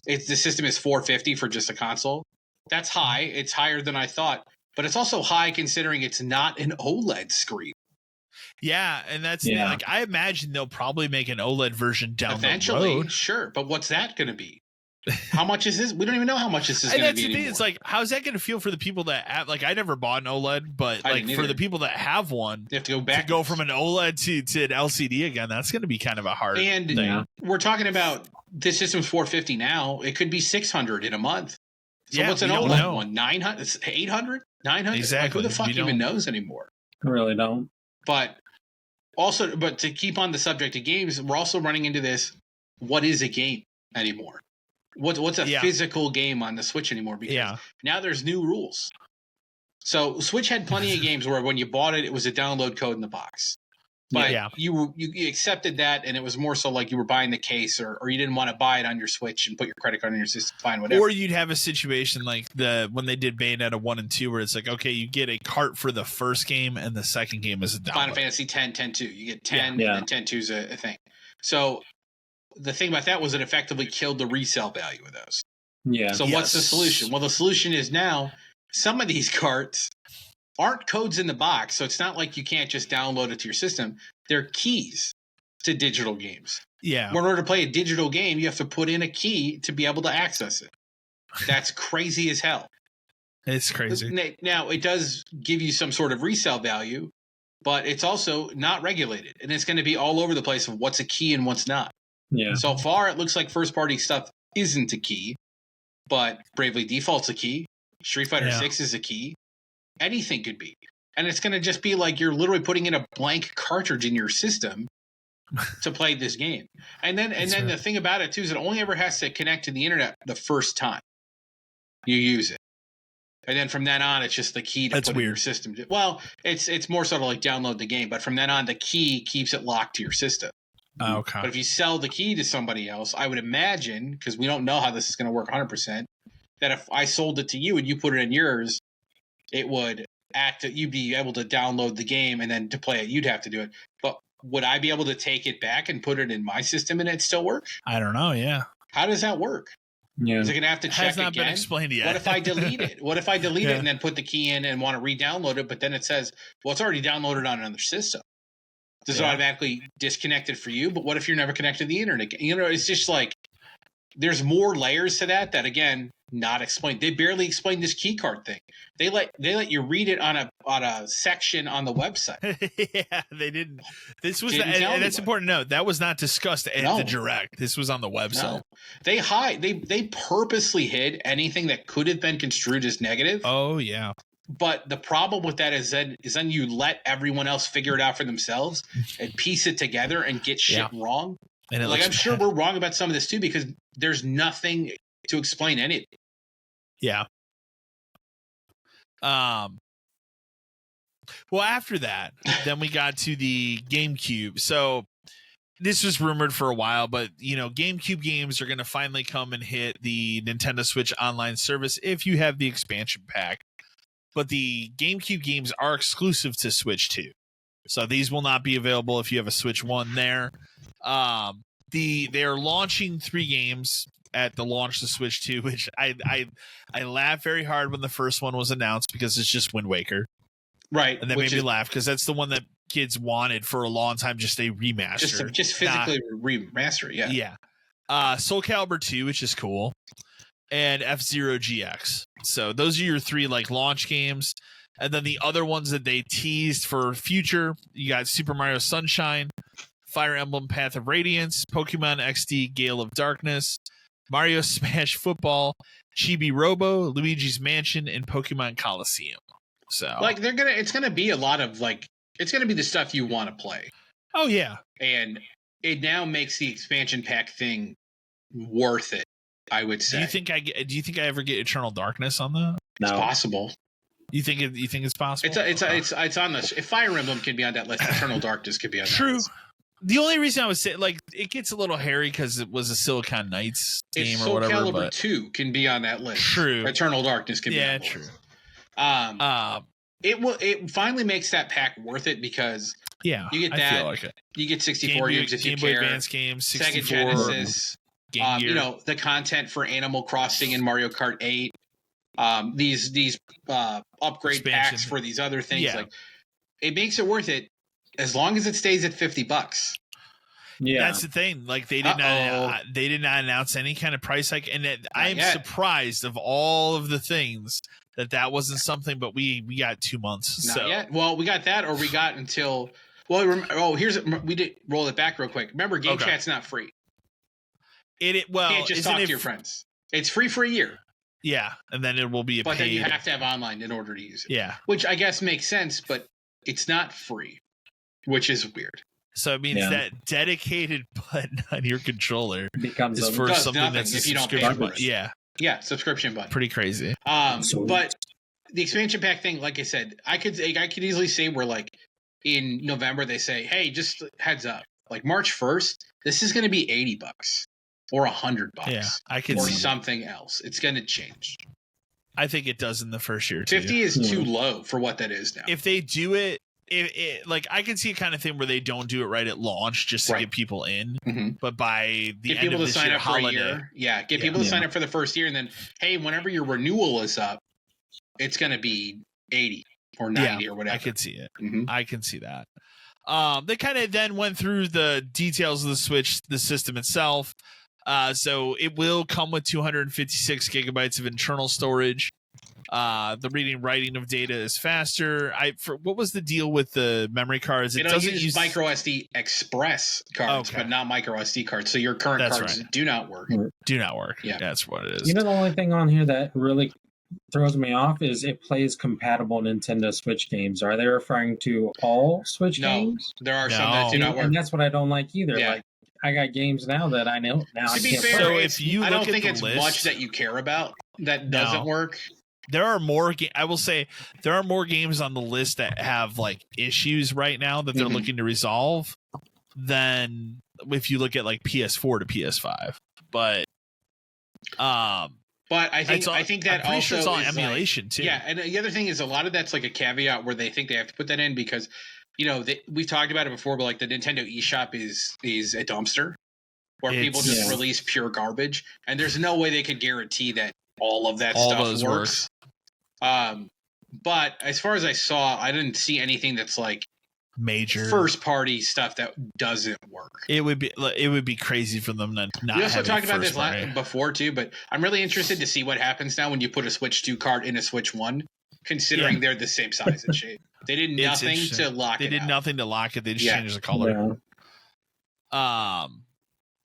Speaker 2: The system is $450 for just a console. That's high. It's higher than I thought, but it's also high considering it's not an OLED screen.
Speaker 1: Yeah, and that's like I imagine they'll probably make an OLED version down the road.
Speaker 2: Sure, but what's that going to be? How much is this? We don't even know how much this is going to be anymore.
Speaker 1: It's like, how's that going to feel for the people that have, like, I never bought an OLED, but like for the people that have one,
Speaker 2: they have to go back
Speaker 1: to go from an OLED to an LCD again. That's going to be kind of a hard thing.
Speaker 2: We're talking about this system's $450 now. It could be $600 in a month. So what's an OLED one? $900, $800, $900?
Speaker 1: Exactly.
Speaker 2: Like, who the fuck even knows anymore?
Speaker 3: I really don't.
Speaker 2: But to keep on the subject of games, we're also running into this. What is a game anymore? What's a physical game on the Switch anymore? Because now there's new rules. So Switch had plenty of games where when you bought it, it was a download code in the box. But you accepted that, and it was more so like you were buying the case, or you didn't want to buy it on your Switch and put your credit card in your system, fine, whatever.
Speaker 1: Or you'd have a situation like when they did Bayonetta 1 and 2, where it's like, okay, you get a cart for the first game, and the second game is a download.
Speaker 2: Final Fantasy 10, 10-2. You get 10, and 10-2 is a thing. So the thing about that was it effectively killed the resale value of those.
Speaker 3: Yeah.
Speaker 2: So what's the solution? Well, the solution is now some of these carts aren't codes in the box, so it's not like you can't just download it to your system. They're keys to digital games.
Speaker 1: Yeah.
Speaker 2: In order to play a digital game, you have to put in a key to be able to access it. That's crazy as hell.
Speaker 1: It's crazy.
Speaker 2: Now, it does give you some sort of resale value, but it's also not regulated, and it's going to be all over the place of what's a key and what's not.
Speaker 3: Yeah.
Speaker 2: So far, it looks like first-party stuff isn't a key, but Bravely Default's a key. Street Fighter 6 is a key. Anything could be. And it's going to just be like you're literally putting in a blank cartridge in your system to play this game. And then the thing about it, too, is it only ever has to connect to the internet the first time you use it. And then from then on, it's just the key to put in your system. Well, it's more sort of like download the game, but from then on, the key keeps it locked to your system.
Speaker 1: Okay.
Speaker 2: But if you sell the key to somebody else, I would imagine, because we don't know how this is going to work 100%, that if I sold it to you and you put it in yours, it would you'd be able to download the game, and then to play it, you'd have to do it. But would I be able to take it back and put it in my system and it still work?
Speaker 1: I don't know. Yeah.
Speaker 2: How does that work?
Speaker 3: Yeah.
Speaker 2: Is it going to have to check
Speaker 1: has not
Speaker 2: again?
Speaker 1: Been explained yet.
Speaker 2: What if I delete it? What if I delete it and then put the key in and want to re-download it, but then it says, well, it's already downloaded on another system. Does it automatically disconnect it for you? But what if you're never connected to the internet? You know, it's just like there's more layers to that again, not explained. They barely explained this key card thing. They let you read it on a section on the website.
Speaker 1: Yeah, they didn't. This was and that's important to note. That was not discussed at the direct. This was on the website.
Speaker 2: No. They purposely hid anything that could have been construed as negative.
Speaker 1: Oh yeah.
Speaker 2: But the problem with that is then you let everyone else figure it out for themselves and piece it together and get shit wrong. And I'm sure we're wrong about some of this too, because there's nothing to explain anything.
Speaker 1: Yeah. Well, after that, then we got to the GameCube. So this was rumored for a while, but GameCube games are going to finally come and hit the Nintendo Switch Online service if you have the expansion pack. But the GameCube games are exclusive to Switch 2. So these will not be available if you have a Switch 1 there. They're launching 3 games at the launch of the Switch 2, which I laughed very hard when the first one was announced because it's just Wind Waker.
Speaker 2: Right.
Speaker 1: And that made me laugh because that's the one that kids wanted for a long time, just a remaster.
Speaker 2: Just physically remaster it, yeah.
Speaker 1: Yeah. Soul Calibur 2, which is cool, and F-Zero GX. So those are your 3 like launch games. And then the other ones that they teased for future, you got Super Mario Sunshine, Fire Emblem Path of Radiance, Pokemon XD Gale of Darkness, Mario Smash Football, Chibi Robo, Luigi's Mansion, and Pokemon Coliseum. So
Speaker 2: like it's gonna be a lot of like it's gonna be the stuff you want to play.
Speaker 1: Oh yeah.
Speaker 2: And it now makes the expansion pack thing worth it, I would say.
Speaker 1: Do you think I ever get Eternal Darkness on that?
Speaker 2: No. It's possible.
Speaker 1: You think it's possible?
Speaker 2: It's on this. If Fire Emblem can be on that list, Eternal Darkness could be on that list.
Speaker 1: The only reason I would say, like, it gets a little hairy because it was a Silicon Knights game or whatever.
Speaker 2: Soul Calibur 2 can be on that list.
Speaker 1: True.
Speaker 2: Eternal Darkness can be on that list. Yeah, true. It finally makes that pack worth it because you get that. I feel like it. You get 64 games if you care.
Speaker 1: Game Boy Advance games, 64.
Speaker 2: Sega Genesis. The content for Animal Crossing and Mario Kart 8. These upgrade packs for these other things.
Speaker 1: Yeah.
Speaker 2: Like, it makes it worth it. As long as it stays at $50.
Speaker 1: Yeah, that's the thing. Like they did not announce any kind of price hike, and I am surprised of all of the things that wasn't something. But we got 2 months.
Speaker 2: Not yet. Well, we got that, or we got until. Well, we did roll it back real quick. Remember, Game Chat's not free. You can't just talk to your friends. It's free for a year.
Speaker 1: Yeah, and then it will be
Speaker 2: but then you have to have online in order to use it.
Speaker 1: Yeah,
Speaker 2: which I guess makes sense, but it's not free. Which is weird.
Speaker 1: So it means that dedicated button on your controller
Speaker 3: becomes
Speaker 1: for something that's a subscription button.
Speaker 2: Yeah, subscription button.
Speaker 1: Pretty crazy.
Speaker 2: But the expansion pack thing, like I said, I could easily say we're like in November they say, hey, just heads up, like March 1st, this is going to be $80 or $100.
Speaker 1: Yeah, I could
Speaker 2: or something else. It's going to change.
Speaker 1: I think it does in the first year.
Speaker 2: 50 is too low for what that is now.
Speaker 1: If they do it. Like I can see a kind of thing where they don't do it right at launch just to get people in, but by the end of this year, holiday,
Speaker 2: get people to sign up for the first year, and then hey, whenever your renewal is up, it's going to be 80 or 90 or whatever.
Speaker 1: I can see it. I can see that. They kind of then went through the details of the Switch, the system itself. So it will come with 256 gigabytes of internal storage. The reading and writing of data is faster. What was the deal with the memory cards?
Speaker 2: It doesn't use micro SD express cards, but not micro SD cards. So your current cards do not work.
Speaker 1: Yeah, that's what it is.
Speaker 3: You know, the only thing on here that really throws me off is it plays compatible Nintendo Switch games. Are they referring to all Switch games?
Speaker 2: There are some that do not work,
Speaker 3: and that's what I don't like either. Like, I got games now that I know now.
Speaker 2: To be fair, so if you I don't think it's much that you care about that doesn't work.
Speaker 1: There are more. I will say there are more games on the list that have like issues right now that they're looking to resolve than if you look at like PS4 to PS5. But
Speaker 2: I think that also
Speaker 1: sure it's all
Speaker 2: is
Speaker 1: emulation too.
Speaker 2: Yeah, and the other thing is a lot of that's like a caveat where they think they have to put that in because we've talked about it before, but like the Nintendo eShop is a dumpster where people just release pure garbage, and there's no way they could guarantee that all of that stuff works. But as far as I saw, I didn't see anything that's like
Speaker 1: major
Speaker 2: first party stuff that doesn't work.
Speaker 1: It would be crazy for them to not.
Speaker 2: We also talked about this before too, but I'm really interested to see what happens now when you put a Switch 2 card in a Switch 1, considering they're the same size and shape. They did nothing to lock it.
Speaker 1: They did nothing to lock it. They just changed the color.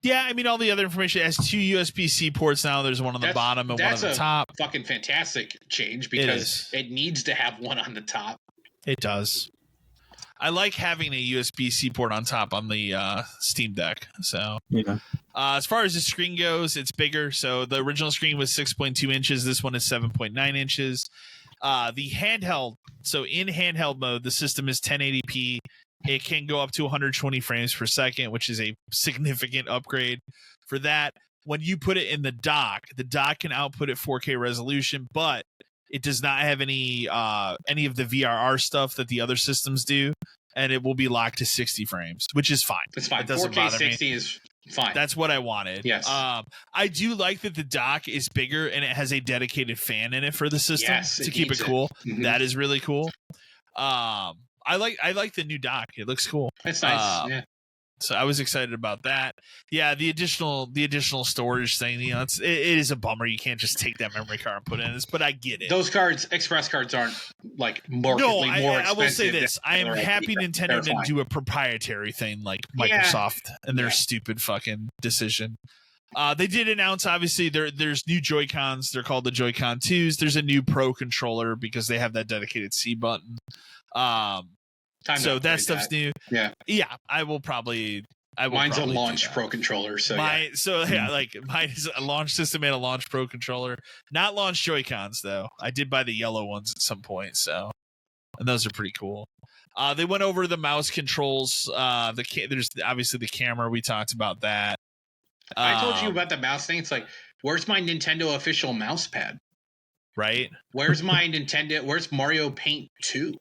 Speaker 1: Yeah, I mean, all the other information has 2 USB-C ports now. There's one on the bottom and one on the top.
Speaker 2: That's a fucking fantastic change because it needs to have one on the top.
Speaker 1: It does. I like having a USB-C port on top on the Steam Deck. So, as far as the screen goes, it's bigger. So the original screen was 6.2 inches. This one is 7.9 inches. The handheld. So in handheld mode, the system is 1080p. It can go up to 120 frames per second, which is a significant upgrade for that. When you put it in the dock can output at 4K resolution, but it does not have any of the VRR stuff that the other systems do. and it will be locked to 60 frames, which is fine.
Speaker 2: It's fine.
Speaker 1: It doesn't
Speaker 2: 4K
Speaker 1: bother
Speaker 2: 60
Speaker 1: me.
Speaker 2: is fine.
Speaker 1: That's what I wanted.
Speaker 2: Yes.
Speaker 1: I do like that the dock is bigger and it has a dedicated fan in it for the system to keep it cool.
Speaker 2: Mm-hmm.
Speaker 1: That is really cool. I like the new dock. It looks cool.
Speaker 2: It's nice. Yeah.
Speaker 1: So I was excited about that. Yeah, the additional storage thing, it is a bummer. You can't just take that memory card and put it in this, but I get it.
Speaker 2: Those cards, express cards, aren't like markedly more expensive.
Speaker 1: I will say this: I am happy Nintendo didn't do a proprietary thing like Microsoft and their stupid fucking decision. They did announce, obviously, there's new Joy-Cons. They're called the Joy-Con 2s. There's a new Pro controller because they have that dedicated C button. So that stuff's new.
Speaker 2: Yeah.
Speaker 1: I will probably.
Speaker 2: Mine's a launch Pro controller. So
Speaker 1: mine is a launch system and a launch Pro controller. Not launch Joy-Cons though. I did buy the yellow ones at some point, and those are pretty cool. They went over the mouse controls. There's obviously the camera. We talked about that.
Speaker 2: I told you about the mouse thing. It's like, where's my Nintendo official mouse pad?
Speaker 1: Right.
Speaker 2: Where's my Where's Mario Paint 2?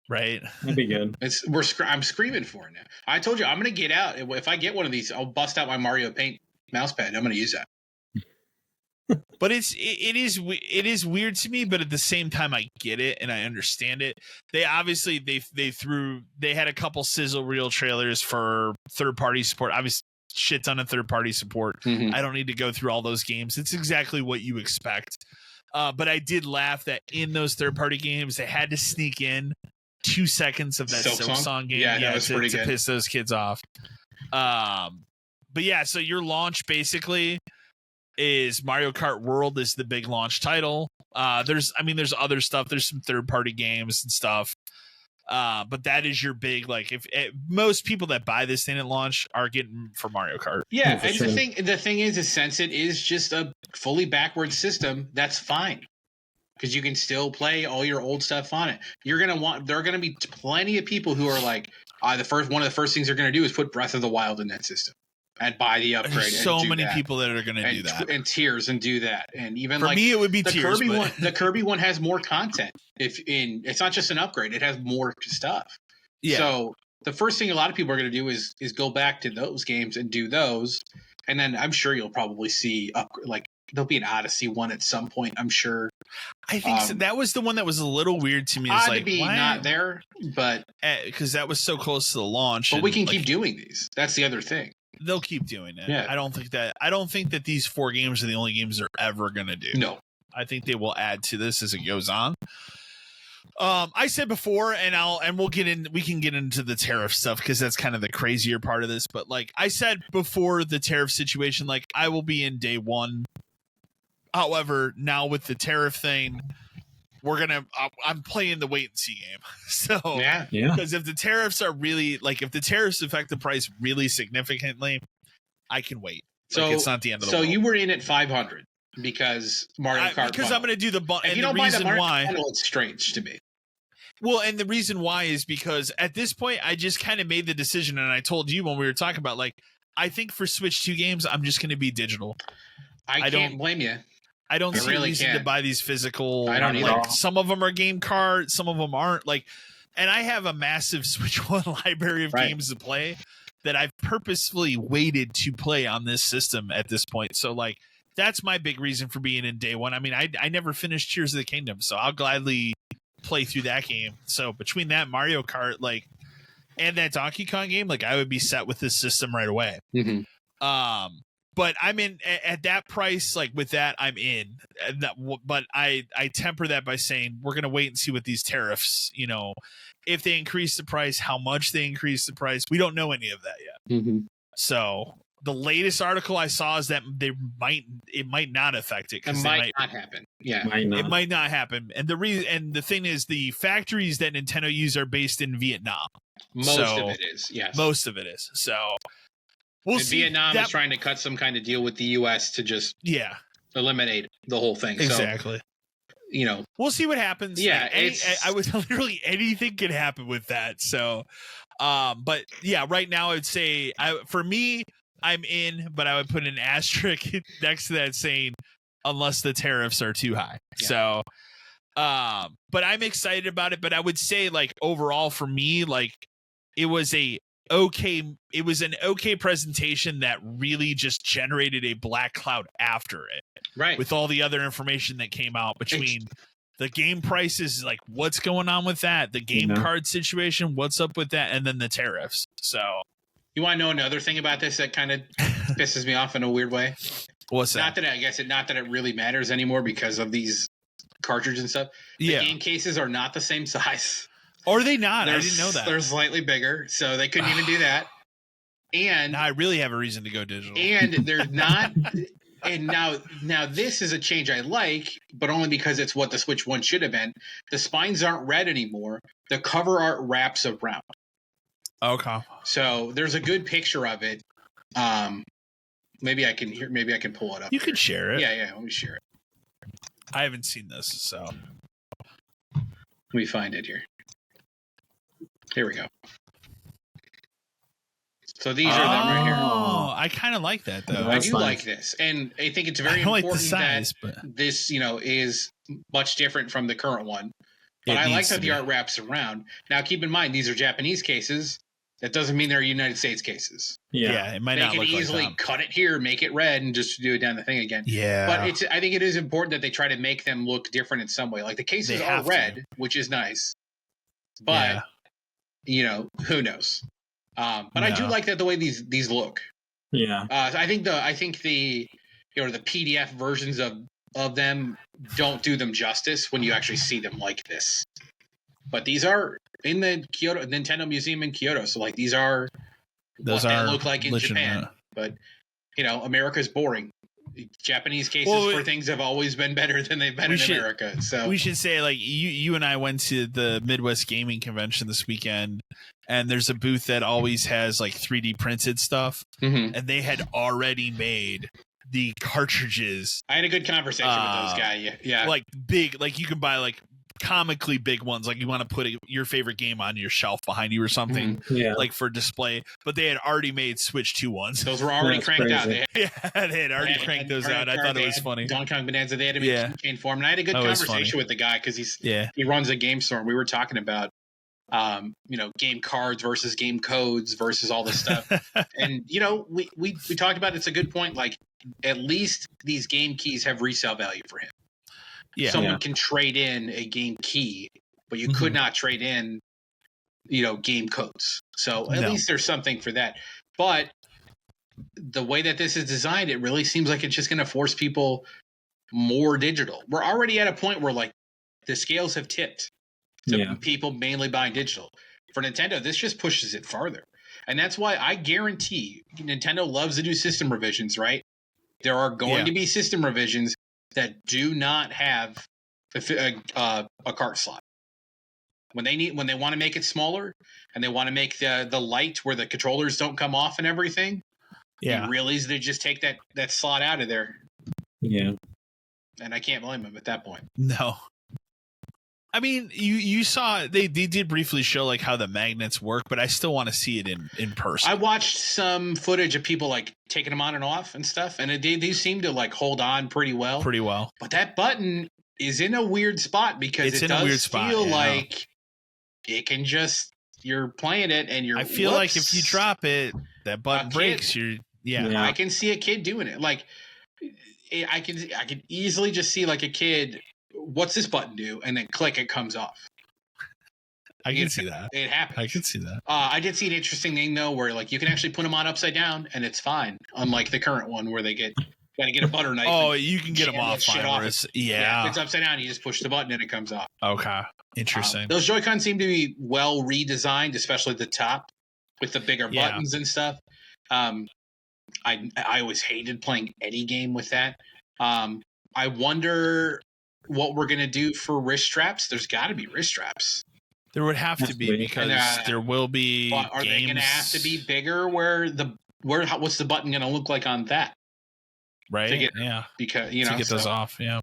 Speaker 1: Right.
Speaker 3: That'd be good.
Speaker 2: I'm screaming for it now. I told you I'm gonna get out. If I get one of these, I'll bust out my Mario Paint mouse pad. I'm gonna use that.
Speaker 1: But it is weird to me, but at the same time I get it and I understand it. They obviously they had a couple sizzle reel trailers for third-party support. Obviously shit ton of third-party support.
Speaker 2: Mm-hmm.
Speaker 1: I don't need to go through all those games. It's exactly what you expect. But I did laugh that in those third-party games they had to sneak in 2 seconds of that Silk Song game,
Speaker 2: that was pretty good.
Speaker 1: To piss those kids off. But yeah, so your launch basically is Mario Kart World is the big launch title. There's other stuff. There's some third-party games and stuff. But that is your big, like, if most people that buy this thing at launch are getting for Mario Kart.
Speaker 2: Yeah, and the thing is since it is just a fully backwards system, that's fine. Because you can still play all your old stuff on it. There are gonna be plenty of people who are like, one of the first things they're gonna do is put Breath of the Wild in that system and buy the upgrade.
Speaker 1: There's so many people that are gonna do that,
Speaker 2: and Tears and do that, and even
Speaker 1: for me it would be the Tears.
Speaker 2: Kirby one. The Kirby one has more content. It's not just an upgrade; it has more stuff. Yeah. So the first thing a lot of people are gonna do is go back to those games and do those, and then I'm sure you'll probably see there'll be an Odyssey one at some point, I'm sure.
Speaker 1: I think so. That was the one that was a little weird to me. It's like,
Speaker 2: why not there, but
Speaker 1: because that was so close to the launch.
Speaker 2: But we can keep doing these. That's the other thing.
Speaker 1: They'll keep doing it.
Speaker 2: Yeah.
Speaker 1: I don't think that these 4 games are the only games they're ever gonna do.
Speaker 2: No,
Speaker 1: I think they will add to this as it goes on. I said before, we can get into the tariff stuff because that's kind of the crazier part of this. But like I said before, the tariff situation, like I will be in day one. However, now with the tariff thing, I'm playing the wait and see game. So
Speaker 2: yeah,
Speaker 1: because if the tariffs are really if the tariffs affect the price really significantly, I can wait. So it's not the end of the world.
Speaker 2: So you were in at 500 because Mario Kart.
Speaker 1: Because I'm going to do the bundle.
Speaker 2: If you don't buy the Mario Kart bundle, it's strange to me.
Speaker 1: Well, and the reason why is because at this point, I just kind of made the decision, and I told you when we were talking about I think for Switch 2 games, I'm just going to be digital.
Speaker 2: I can't blame you.
Speaker 1: I don't see a reason to buy these physical.
Speaker 2: I don't either.
Speaker 1: Some of them are game cards, some of them aren't. And I have a massive Switch 1 library of games to play that I've purposefully waited to play on this system at this point. So that's my big reason for being in day one. I mean, I never finished Tears of the Kingdom, so I'll gladly play through that game. So between that Mario Kart, and that Donkey Kong game, I would be set with this system right away.
Speaker 2: Mm-hmm.
Speaker 1: But I'm in at that price, with that, I'm in. But I temper that by saying we're going to wait and see what these tariffs, if they increase the price, how much they increase the price. We don't know any of that yet.
Speaker 2: Mm-hmm.
Speaker 1: So the latest article I saw is that it might not affect it.
Speaker 2: It might not happen. Yeah,
Speaker 1: it might not happen. And the thing is, the factories that Nintendo use are based in Vietnam.
Speaker 2: Most of it is, yes.
Speaker 1: Most of it is. So. We'll see.
Speaker 2: Vietnam is trying to cut some kind of deal with the U.S. to just eliminate the whole thing.
Speaker 1: Exactly.
Speaker 2: So,
Speaker 1: we'll see what happens.
Speaker 2: Yeah,
Speaker 1: I would literally anything could happen with that. So, but yeah, right now I'd say for me, I'm in, but I would put an asterisk next to that saying unless the tariffs are too high. Yeah. So, But I'm excited about it. But I would say, like, overall for me, like, it was an okay presentation that really just generated a black cloud after it.
Speaker 2: Right.
Speaker 1: With all the other information that came out between the game prices, like what's going on with that, the game card situation, what's up with that, and then the tariffs. So
Speaker 2: you want to know another thing about this that kind of pisses me off in a weird way?
Speaker 1: What's that?
Speaker 2: Not that it really matters anymore because of these cartridges and stuff. The game cases are not the same size.
Speaker 1: Are they not? I didn't know that.
Speaker 2: They're slightly bigger, so they couldn't even do that. And
Speaker 1: now I really have a reason to go digital.
Speaker 2: And they're not. And now this is a change I like, but only because it's what the Switch 1 should have been. The spines aren't red anymore. The cover art wraps around.
Speaker 1: Okay.
Speaker 2: So there's a good picture of it. Maybe I can pull it up.
Speaker 1: You can share it.
Speaker 2: Yeah. Let me share it.
Speaker 1: I haven't seen this, so
Speaker 2: let me find it here. Here we go. So these are them right here.
Speaker 1: Oh, I kind of like that though.
Speaker 2: I do like this, and I think it's very important
Speaker 1: like the size,
Speaker 2: that this, is much different from the current one. But I like that the art wraps around. Now, keep in mind these are Japanese cases. That doesn't mean they're United States cases.
Speaker 1: Yeah, it might not look like that. They can
Speaker 2: easily cut it here, make it red, and just do it down the thing again.
Speaker 1: Yeah,
Speaker 2: but I think it is important that they try to make them look different in some way. Like the cases are red, which is nice, but who knows? But I do like that the way these look.
Speaker 3: Yeah.
Speaker 2: I think the the PDF versions of them don't do them justice when you actually see them like this. But these are in the Nintendo Museum in Kyoto, so like these are what they look like in Japan. But America's boring. Japanese cases for things have always been better than they've been in America. So
Speaker 1: we should say, like, you and I went to the Midwest Gaming Convention this weekend, and there's a booth that always has like 3D printed stuff, and they had already made the cartridges.
Speaker 2: I had a good conversation with those guys. Yeah,
Speaker 1: like big, like you can buy like comically big ones, like you want to put your favorite game on your shelf behind you or something, like for display. But they had already made Switch 2 ones.
Speaker 2: Those were already cranked out. They
Speaker 1: had already cranked those out. I thought it was funny.
Speaker 2: Donkey Kong Bonanza. They had to make keychain form, and I had a good conversation with the guy because he runs a game store. And we were talking about game cards versus game codes versus all this stuff. And we talked about it's a good point. Like at least these game keys have resale value for him. Yeah, someone can trade in a game key, but you could not trade in, game codes. So at least there's something for that. But the way that this is designed, it really seems like it's just going to force people more digital. We're already at a point where like the scales have tipped to people mainly buying digital. For Nintendo, this just pushes it farther. And that's why I guarantee Nintendo loves to do system revisions, right? There are going to be system revisions that do not have a cart slot. When they want to make it smaller and they want to make the light where the controllers don't come off and everything, they realize they just take that slot out of there.
Speaker 3: Yeah.
Speaker 2: And I can't blame them at that point.
Speaker 1: No. I mean, you saw they did briefly show like how the magnets work, but I still want to see it in person.
Speaker 2: I watched some footage of people like taking them on and off and stuff, and they seem to like hold on pretty well. But that button is in a weird spot because it does feel like it can just you're playing it and you're.
Speaker 1: I feel like if you drop it, that button breaks.
Speaker 2: I can see a kid doing it. Like I can easily just see like a kid. What's this button do? And then click, it comes off.
Speaker 1: I can see that.
Speaker 2: It happens.
Speaker 1: I can see that.
Speaker 2: I did see an interesting thing though, where like you can actually put them on upside down and it's fine. Unlike the current one where they gotta get a butter knife.
Speaker 1: Oh, you can get them off. If
Speaker 2: it's upside down, you just push the button and it comes off.
Speaker 1: Okay, interesting.
Speaker 2: Those Joy-Con seem to be well redesigned, especially the top with the bigger buttons and stuff. I always hated playing any game with that. I wonder what we're going to do for wrist straps. There's got to be wrist straps.
Speaker 1: There would have to be because there will be.
Speaker 2: Are they going to have to be bigger? What's the button going to look like on that?
Speaker 1: Right.
Speaker 2: Because
Speaker 1: to get those off. Yeah.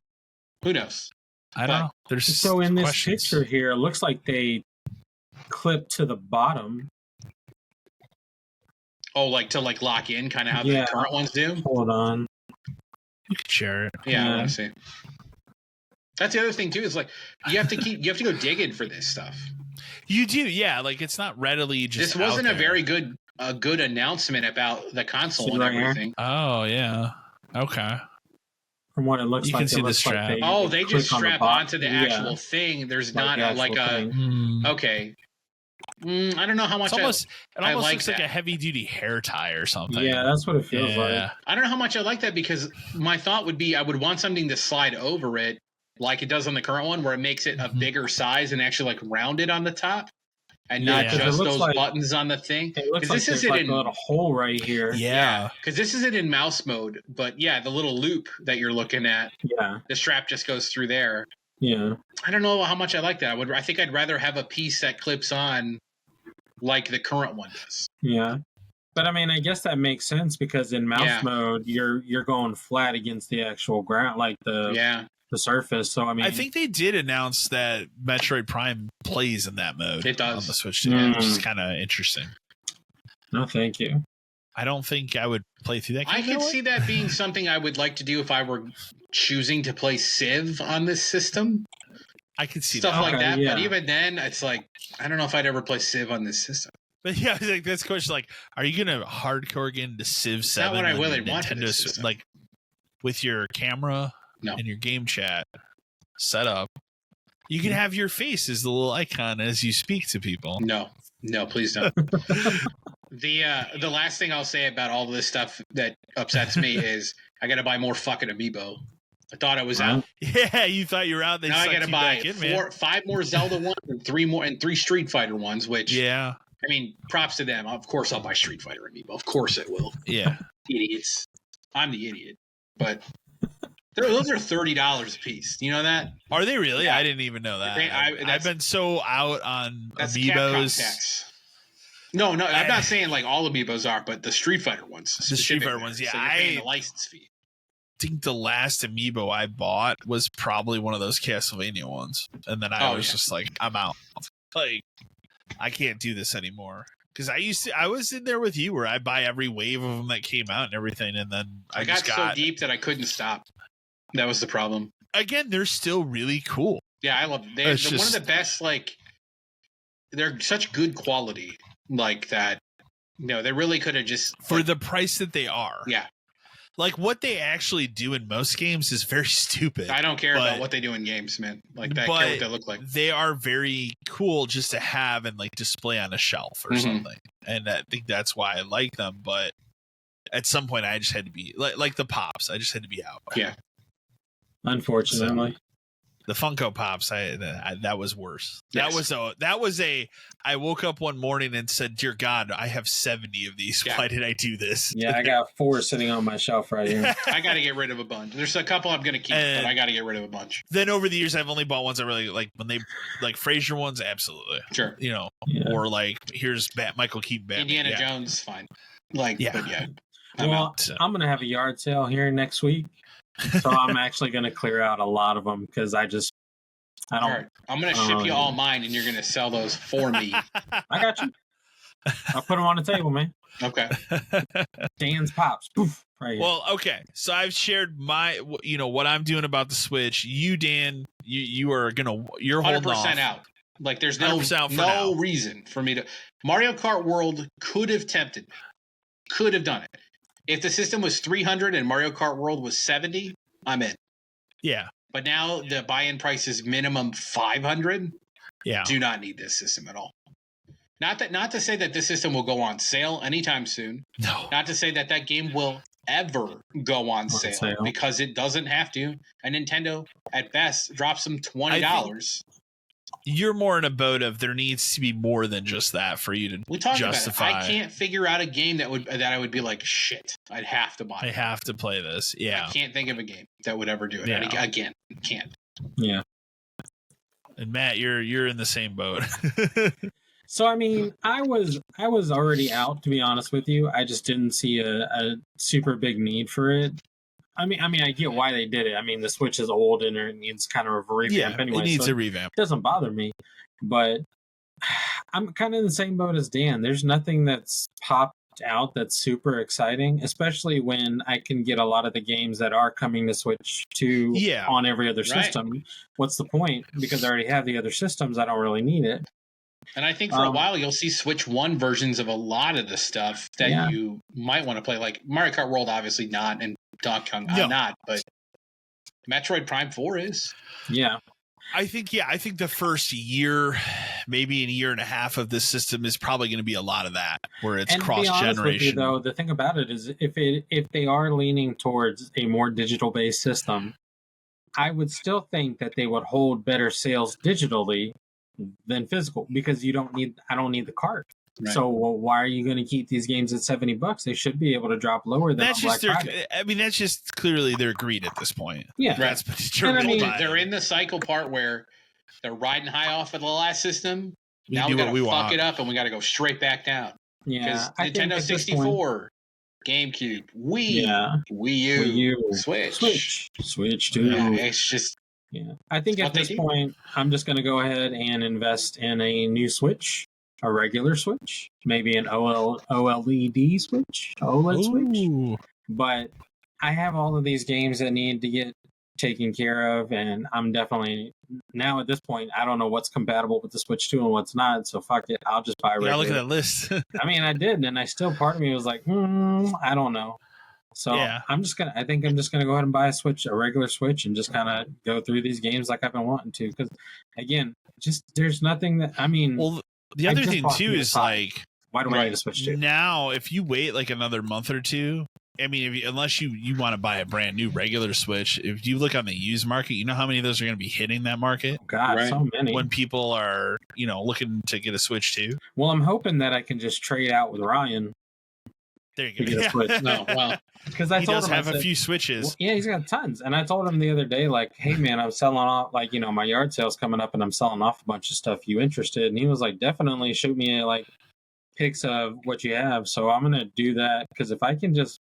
Speaker 2: Who knows?
Speaker 1: I don't know. There's
Speaker 3: so in this picture here, it looks like they clip to the bottom.
Speaker 2: Oh, like to lock in, kind of how the current ones do.
Speaker 3: Hold on.
Speaker 1: You can share it.
Speaker 2: Yeah. I see. That's the other thing too. Is like you have to go digging for this stuff.
Speaker 1: You do, yeah. Like it's not readily just.
Speaker 2: This wasn't
Speaker 1: out
Speaker 2: a
Speaker 1: there.
Speaker 2: very good announcement about the console and everything.
Speaker 1: Oh yeah. Okay.
Speaker 3: From what it looks
Speaker 1: You
Speaker 3: like,
Speaker 1: can see
Speaker 3: it
Speaker 1: the
Speaker 3: looks
Speaker 1: strap.
Speaker 3: like
Speaker 2: They just strap onto the actual thing. There's not like a okay. I don't know how much.
Speaker 1: It almost
Speaker 2: like
Speaker 1: looks
Speaker 2: that.
Speaker 1: like a heavy duty hair tie or something.
Speaker 3: Yeah, that's what it feels like.
Speaker 2: I don't know how much I like that because my thought would be I would want something to slide over it like it does on the current one, where it makes it a bigger size and actually like rounded on the top. And not just those buttons on the thing.
Speaker 3: It looks like there's like a little hole right here.
Speaker 1: Yeah.
Speaker 2: Because this isn't in mouse mode, but yeah, the little loop that you're looking at.
Speaker 3: Yeah.
Speaker 2: The strap just goes through there.
Speaker 3: Yeah.
Speaker 2: I don't know how much I like that. I think I'd rather have a piece that clips on like the current one does.
Speaker 3: Yeah. But I mean, I guess that makes sense because in mouse mode, you're going flat against the actual ground, like the surface. So I mean,
Speaker 1: I think they did announce that Metroid Prime plays in that mode.
Speaker 2: It does
Speaker 1: on the Switch too, which is kind of interesting.
Speaker 3: No, thank you.
Speaker 1: I don't think I would play through that.
Speaker 2: I could see that being something I would like to do if I were choosing to play Civ on this system.
Speaker 1: I could see
Speaker 2: stuff like that, but even then, it's like I don't know if I'd ever play Civ on this system.
Speaker 1: But yeah, like this question, like, are you gonna hardcore get into Civ 7?
Speaker 2: Not what I really want for this system.
Speaker 1: Like with your camera and your game chat set up, you can have your face as the little icon as you speak to people.
Speaker 2: No, please don't. The last thing I'll say about all of this stuff that upsets me is I got to buy more fucking amiibo. I thought I was out.
Speaker 1: Yeah, you thought you were out.
Speaker 2: Now I got to buy 5 more Zelda ones and 3 Street Fighter ones. Which I mean, props to them. Of course, I'll buy Street Fighter amiibo. Of course, I will.
Speaker 1: Yeah,
Speaker 2: idiots. I'm the idiot, but. Those are $30 a piece. Do you know that?
Speaker 1: Are they really? Yeah. I didn't even know that. I've been so out on amiibos.
Speaker 2: No, I'm not saying like all amiibos are, but the Street Fighter ones.
Speaker 1: The Street Fighter ones, yeah.
Speaker 2: So you're paying the license fee.
Speaker 1: I think the last amiibo I bought was probably one of those Castlevania ones, and then I was just like, I'm out. Like, I can't do this anymore. Because I was in there with you where I buy every wave of them that came out and everything, and then I got
Speaker 2: so deep that I couldn't stop. That was the problem.
Speaker 1: Again, they're still really cool.
Speaker 2: Yeah, I love them. They're one of the best, like, they're such good quality, like that. No, they really could have just...
Speaker 1: For the price that they are.
Speaker 2: Yeah.
Speaker 1: Like, what they actually do in most games is very stupid.
Speaker 2: I don't care about what they do in games, man. Like, I care what they look like.
Speaker 1: They are very cool just to have and, like, display on a shelf or something. And I think that's why I like them, but at some point I just had to be... Like the Pops, I just had to be out.
Speaker 2: Yeah.
Speaker 3: Unfortunately,
Speaker 1: so, the Funko Pops, that was worse.
Speaker 2: Yes.
Speaker 1: That was a. I woke up one morning and said, "Dear God, I have 70 of these. Yeah. Why did I do this?"
Speaker 3: Yeah, I got 4 sitting on my shelf right here.
Speaker 2: I got to get rid of a bunch. There's a couple I'm gonna keep, but I got to get rid of a bunch.
Speaker 1: Then over the years, I've only bought ones I really like. When they like Frasier ones, absolutely,
Speaker 2: sure.
Speaker 1: You know, or like here's Michael Keaton, Batman.
Speaker 2: Indiana Jones, fine. Like, but yeah.
Speaker 3: I'm gonna have a yard sale here next week. So I'm actually going to clear out a lot of them because I don't.
Speaker 2: All right. I'm going to ship you all mine, and you're going to sell those for me.
Speaker 3: I got you. I'll put them on the table, man.
Speaker 2: Okay.
Speaker 3: Dan's Pops. Poof, right here.
Speaker 1: Well, okay. So I've shared what I'm doing about the Switch. You, Dan, you're
Speaker 2: 100%
Speaker 1: off.
Speaker 2: out. Like there's no reason for me to. Mario Kart World could have tempted me. Could have done it. If the system was 300 and Mario Kart World was 70, I'm in.
Speaker 1: Yeah.
Speaker 2: But now the buy-in price is minimum 500.
Speaker 1: Yeah.
Speaker 2: Do not need this system at all. Not to say that this system will go on sale anytime soon.
Speaker 1: No.
Speaker 2: Not to say that game will ever go on sale because it doesn't have to. And Nintendo, at best, drops them $20.
Speaker 1: You're more in a boat of there needs to be more than just that for you to justify.
Speaker 2: About it. I can't figure out a game that I would be like, shit, I'd have to buy it.
Speaker 1: I have to play this. Yeah.
Speaker 2: I can't think of a game that would ever do it.
Speaker 1: Yeah.
Speaker 2: Again, can't.
Speaker 3: Yeah.
Speaker 1: And Matt, you're in the same boat.
Speaker 3: So I mean, I was already out, to be honest with you. I just didn't see a super big need for it. I mean, I get why they did it. I mean, the Switch is old and it needs kind of a revamp anyway.
Speaker 1: It needs a revamp.
Speaker 3: It doesn't bother me, but I'm kind of in the same boat as Dan. There's nothing that's popped out that's super exciting, especially when I can get a lot of the games that are coming to Switch 2 on every other system. What's the point? Because I already have the other systems, I don't really need it.
Speaker 2: And I think for a while you'll see Switch 1 versions of a lot of the stuff that you might want to play, like Mario Kart World, obviously not, and Donkey Kong not, but Metroid Prime 4 is.
Speaker 3: Yeah.
Speaker 1: I think the first year, maybe a year and a half of this system is probably going to be a lot of that, where it's cross-generation.
Speaker 3: Though, the thing about it is, if they are leaning towards a more digital-based system, I would still think that they would hold better sales digitally than physical, because I don't need the cart. Right. So why are you going to keep these games at $70? They should be able to drop lower than Black Friday.
Speaker 1: I mean, that's just clearly their greed at this point.
Speaker 3: Yeah,
Speaker 1: that's determined.
Speaker 2: They're in the cycle part where they're riding high off of the last system. Now we got to fuck it up, and we got to go straight back down.
Speaker 3: Yeah,
Speaker 2: Nintendo 64, GameCube, Wii U,
Speaker 3: Switch too.
Speaker 2: Yeah, it's just.
Speaker 3: Yeah, I think at this point, I'm just going to go ahead and invest in a new Switch. A regular Switch, maybe an OLED Switch, OLED Switch. But I have all of these games that need to get taken care of, and I'm definitely now at this point, I don't know what's compatible with the Switch 2 and what's not. So fuck it, I'll just buy a regular.
Speaker 1: Look at that list.
Speaker 3: I mean, I did, and I still, part of me was like, I don't know. So I think I'm just gonna go ahead and buy a regular Switch, and just kind of go through these games like I've been wanting to. Because again, there's nothing that
Speaker 1: the other thing too is like,
Speaker 3: why do I need to Switch to?
Speaker 1: Now, if you wait like another month or two, I mean, unless you want to buy a brand new regular Switch, if you look on the used market, you know how many of those are going to be hitting that market?
Speaker 3: Oh God, so many.
Speaker 1: When people are, looking to get a Switch too.
Speaker 3: Well, I'm hoping that I can just trade out with Ryan.
Speaker 1: There you go.
Speaker 3: Get a Switch. No, well, because
Speaker 1: he does have a few Switches.
Speaker 3: Well, yeah, he's got tons. And I told him the other day, like, hey man, I'm selling off, like, my yard sale's coming up, and I'm selling off a bunch of stuff. You interested? And he was like, definitely shoot me like pics of what you have. So I'm gonna do that, because if I can just,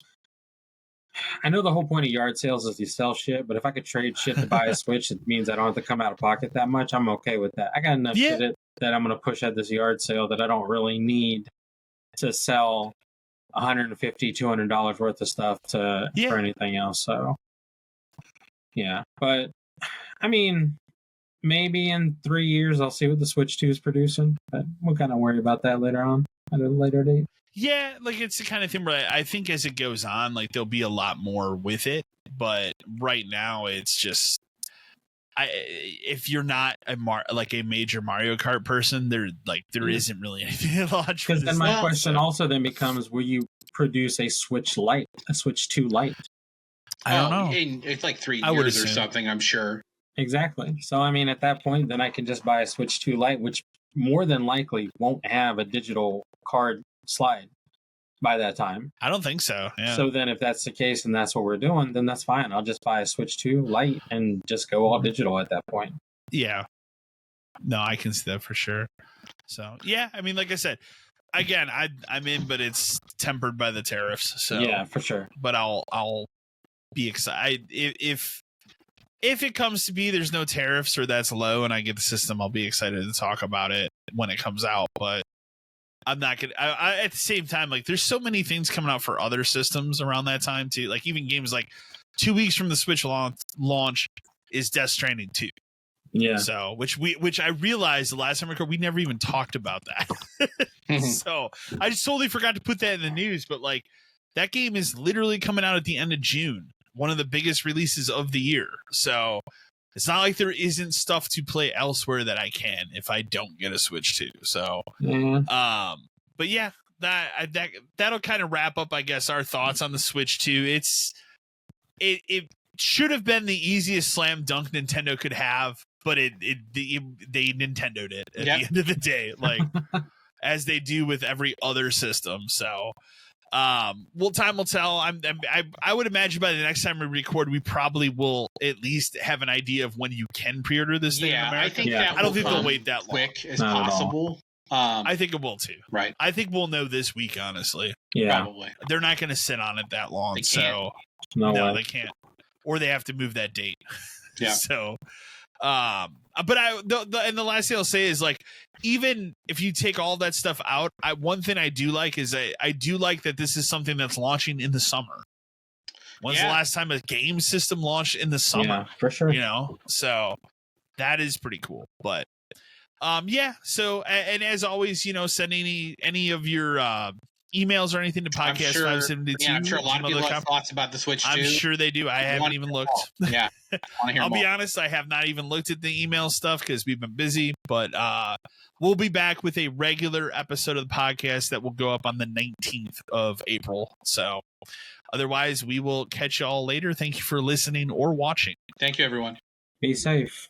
Speaker 3: I know the whole point of yard sales is you sell shit, but if I could trade shit to buy a Switch, it means I don't have to come out of pocket that much. I'm okay with that. I got enough shit that I'm gonna push at this yard sale that I don't really need to sell $150, $200 worth of stuff for anything else. So, yeah. But, I mean, maybe in 3 years I'll see what the Switch 2 is producing. But we'll kind of worry about that later on at a later date.
Speaker 1: Yeah, like it's the kind of thing where I think as it goes on, like there'll be a lot more with it. But right now it's just, if you're not a major Mario Kart person, there isn't really anything to launch.
Speaker 3: Because then my question also then becomes: will you produce a Switch Lite, a Switch 2 Lite?
Speaker 1: I don't know.
Speaker 2: It's like 3 years or something, I'm sure.
Speaker 3: Exactly. So I mean, at that point, then I can just buy a Switch 2 Lite, which more than likely won't have a digital card slide by that time.
Speaker 1: I don't think so. Yeah.
Speaker 3: So then if that's the case and that's what we're doing, then that's fine. I'll just buy a Switch 2 Lite and just go all digital at that point.
Speaker 1: Yeah. No, I can see that for sure. So, yeah, I mean, like I said, again, I'm in, but it's tempered by the tariffs. So
Speaker 3: yeah, for sure.
Speaker 1: But I'll be excited if it comes to be there's no tariffs or that's low and I get the system, I'll be excited to talk about it when it comes out. But I'm not gonna. At the same time, like there's so many things coming out for other systems around that time too. Like even games like 2 weeks from the Switch launch is Death Stranding 2.
Speaker 3: Yeah.
Speaker 1: So which I realized the last time we never even talked about that. So I just totally forgot to put that in the news. But like that game is literally coming out at the end of June, one of the biggest releases of the year. So it's not like there isn't stuff to play elsewhere that I can if I don't get a Switch 2. So, but yeah, that'll kind of wrap up, I guess, our thoughts on the Switch 2. It should have been the easiest slam dunk Nintendo could have, but they Nintendo'd it at the end of the day, like as they do with every other system. So, time will tell. I would imagine by the next time we record, we probably will at least have an idea of when you can pre-order this thing in America. I don't think they'll wait that long.
Speaker 2: Quick as possible.
Speaker 1: I think it will too.
Speaker 2: Right.
Speaker 1: I think we'll know this week, honestly.
Speaker 3: Yeah.
Speaker 2: Probably.
Speaker 1: They're not going to sit on it that long.
Speaker 2: They can't.
Speaker 1: So no, they can't. Or they have to move that date.
Speaker 2: Yeah.
Speaker 1: So But and the last thing I'll say is like, even if you take all that stuff out, one thing I do like is I do like that this is something that's launching in the summer. When's the last time a game system launched in the summer?
Speaker 3: Yeah, for sure.
Speaker 1: You know, so that is pretty cool. But so and as always, you know, send any of your emails or anything to podcast 572.
Speaker 2: Yeah, I'm sure a lot of people have thoughts about the Switch too.
Speaker 1: I'm sure they do. I haven't even looked.
Speaker 2: Yeah,
Speaker 1: I'll be honest, I have not even looked at the email stuff because we've been busy. But we'll be back with a regular episode of the podcast that will go up on the 19th of April. So otherwise, we will catch y'all later. Thank you for listening or watching.
Speaker 2: Thank you, everyone.
Speaker 3: Be safe.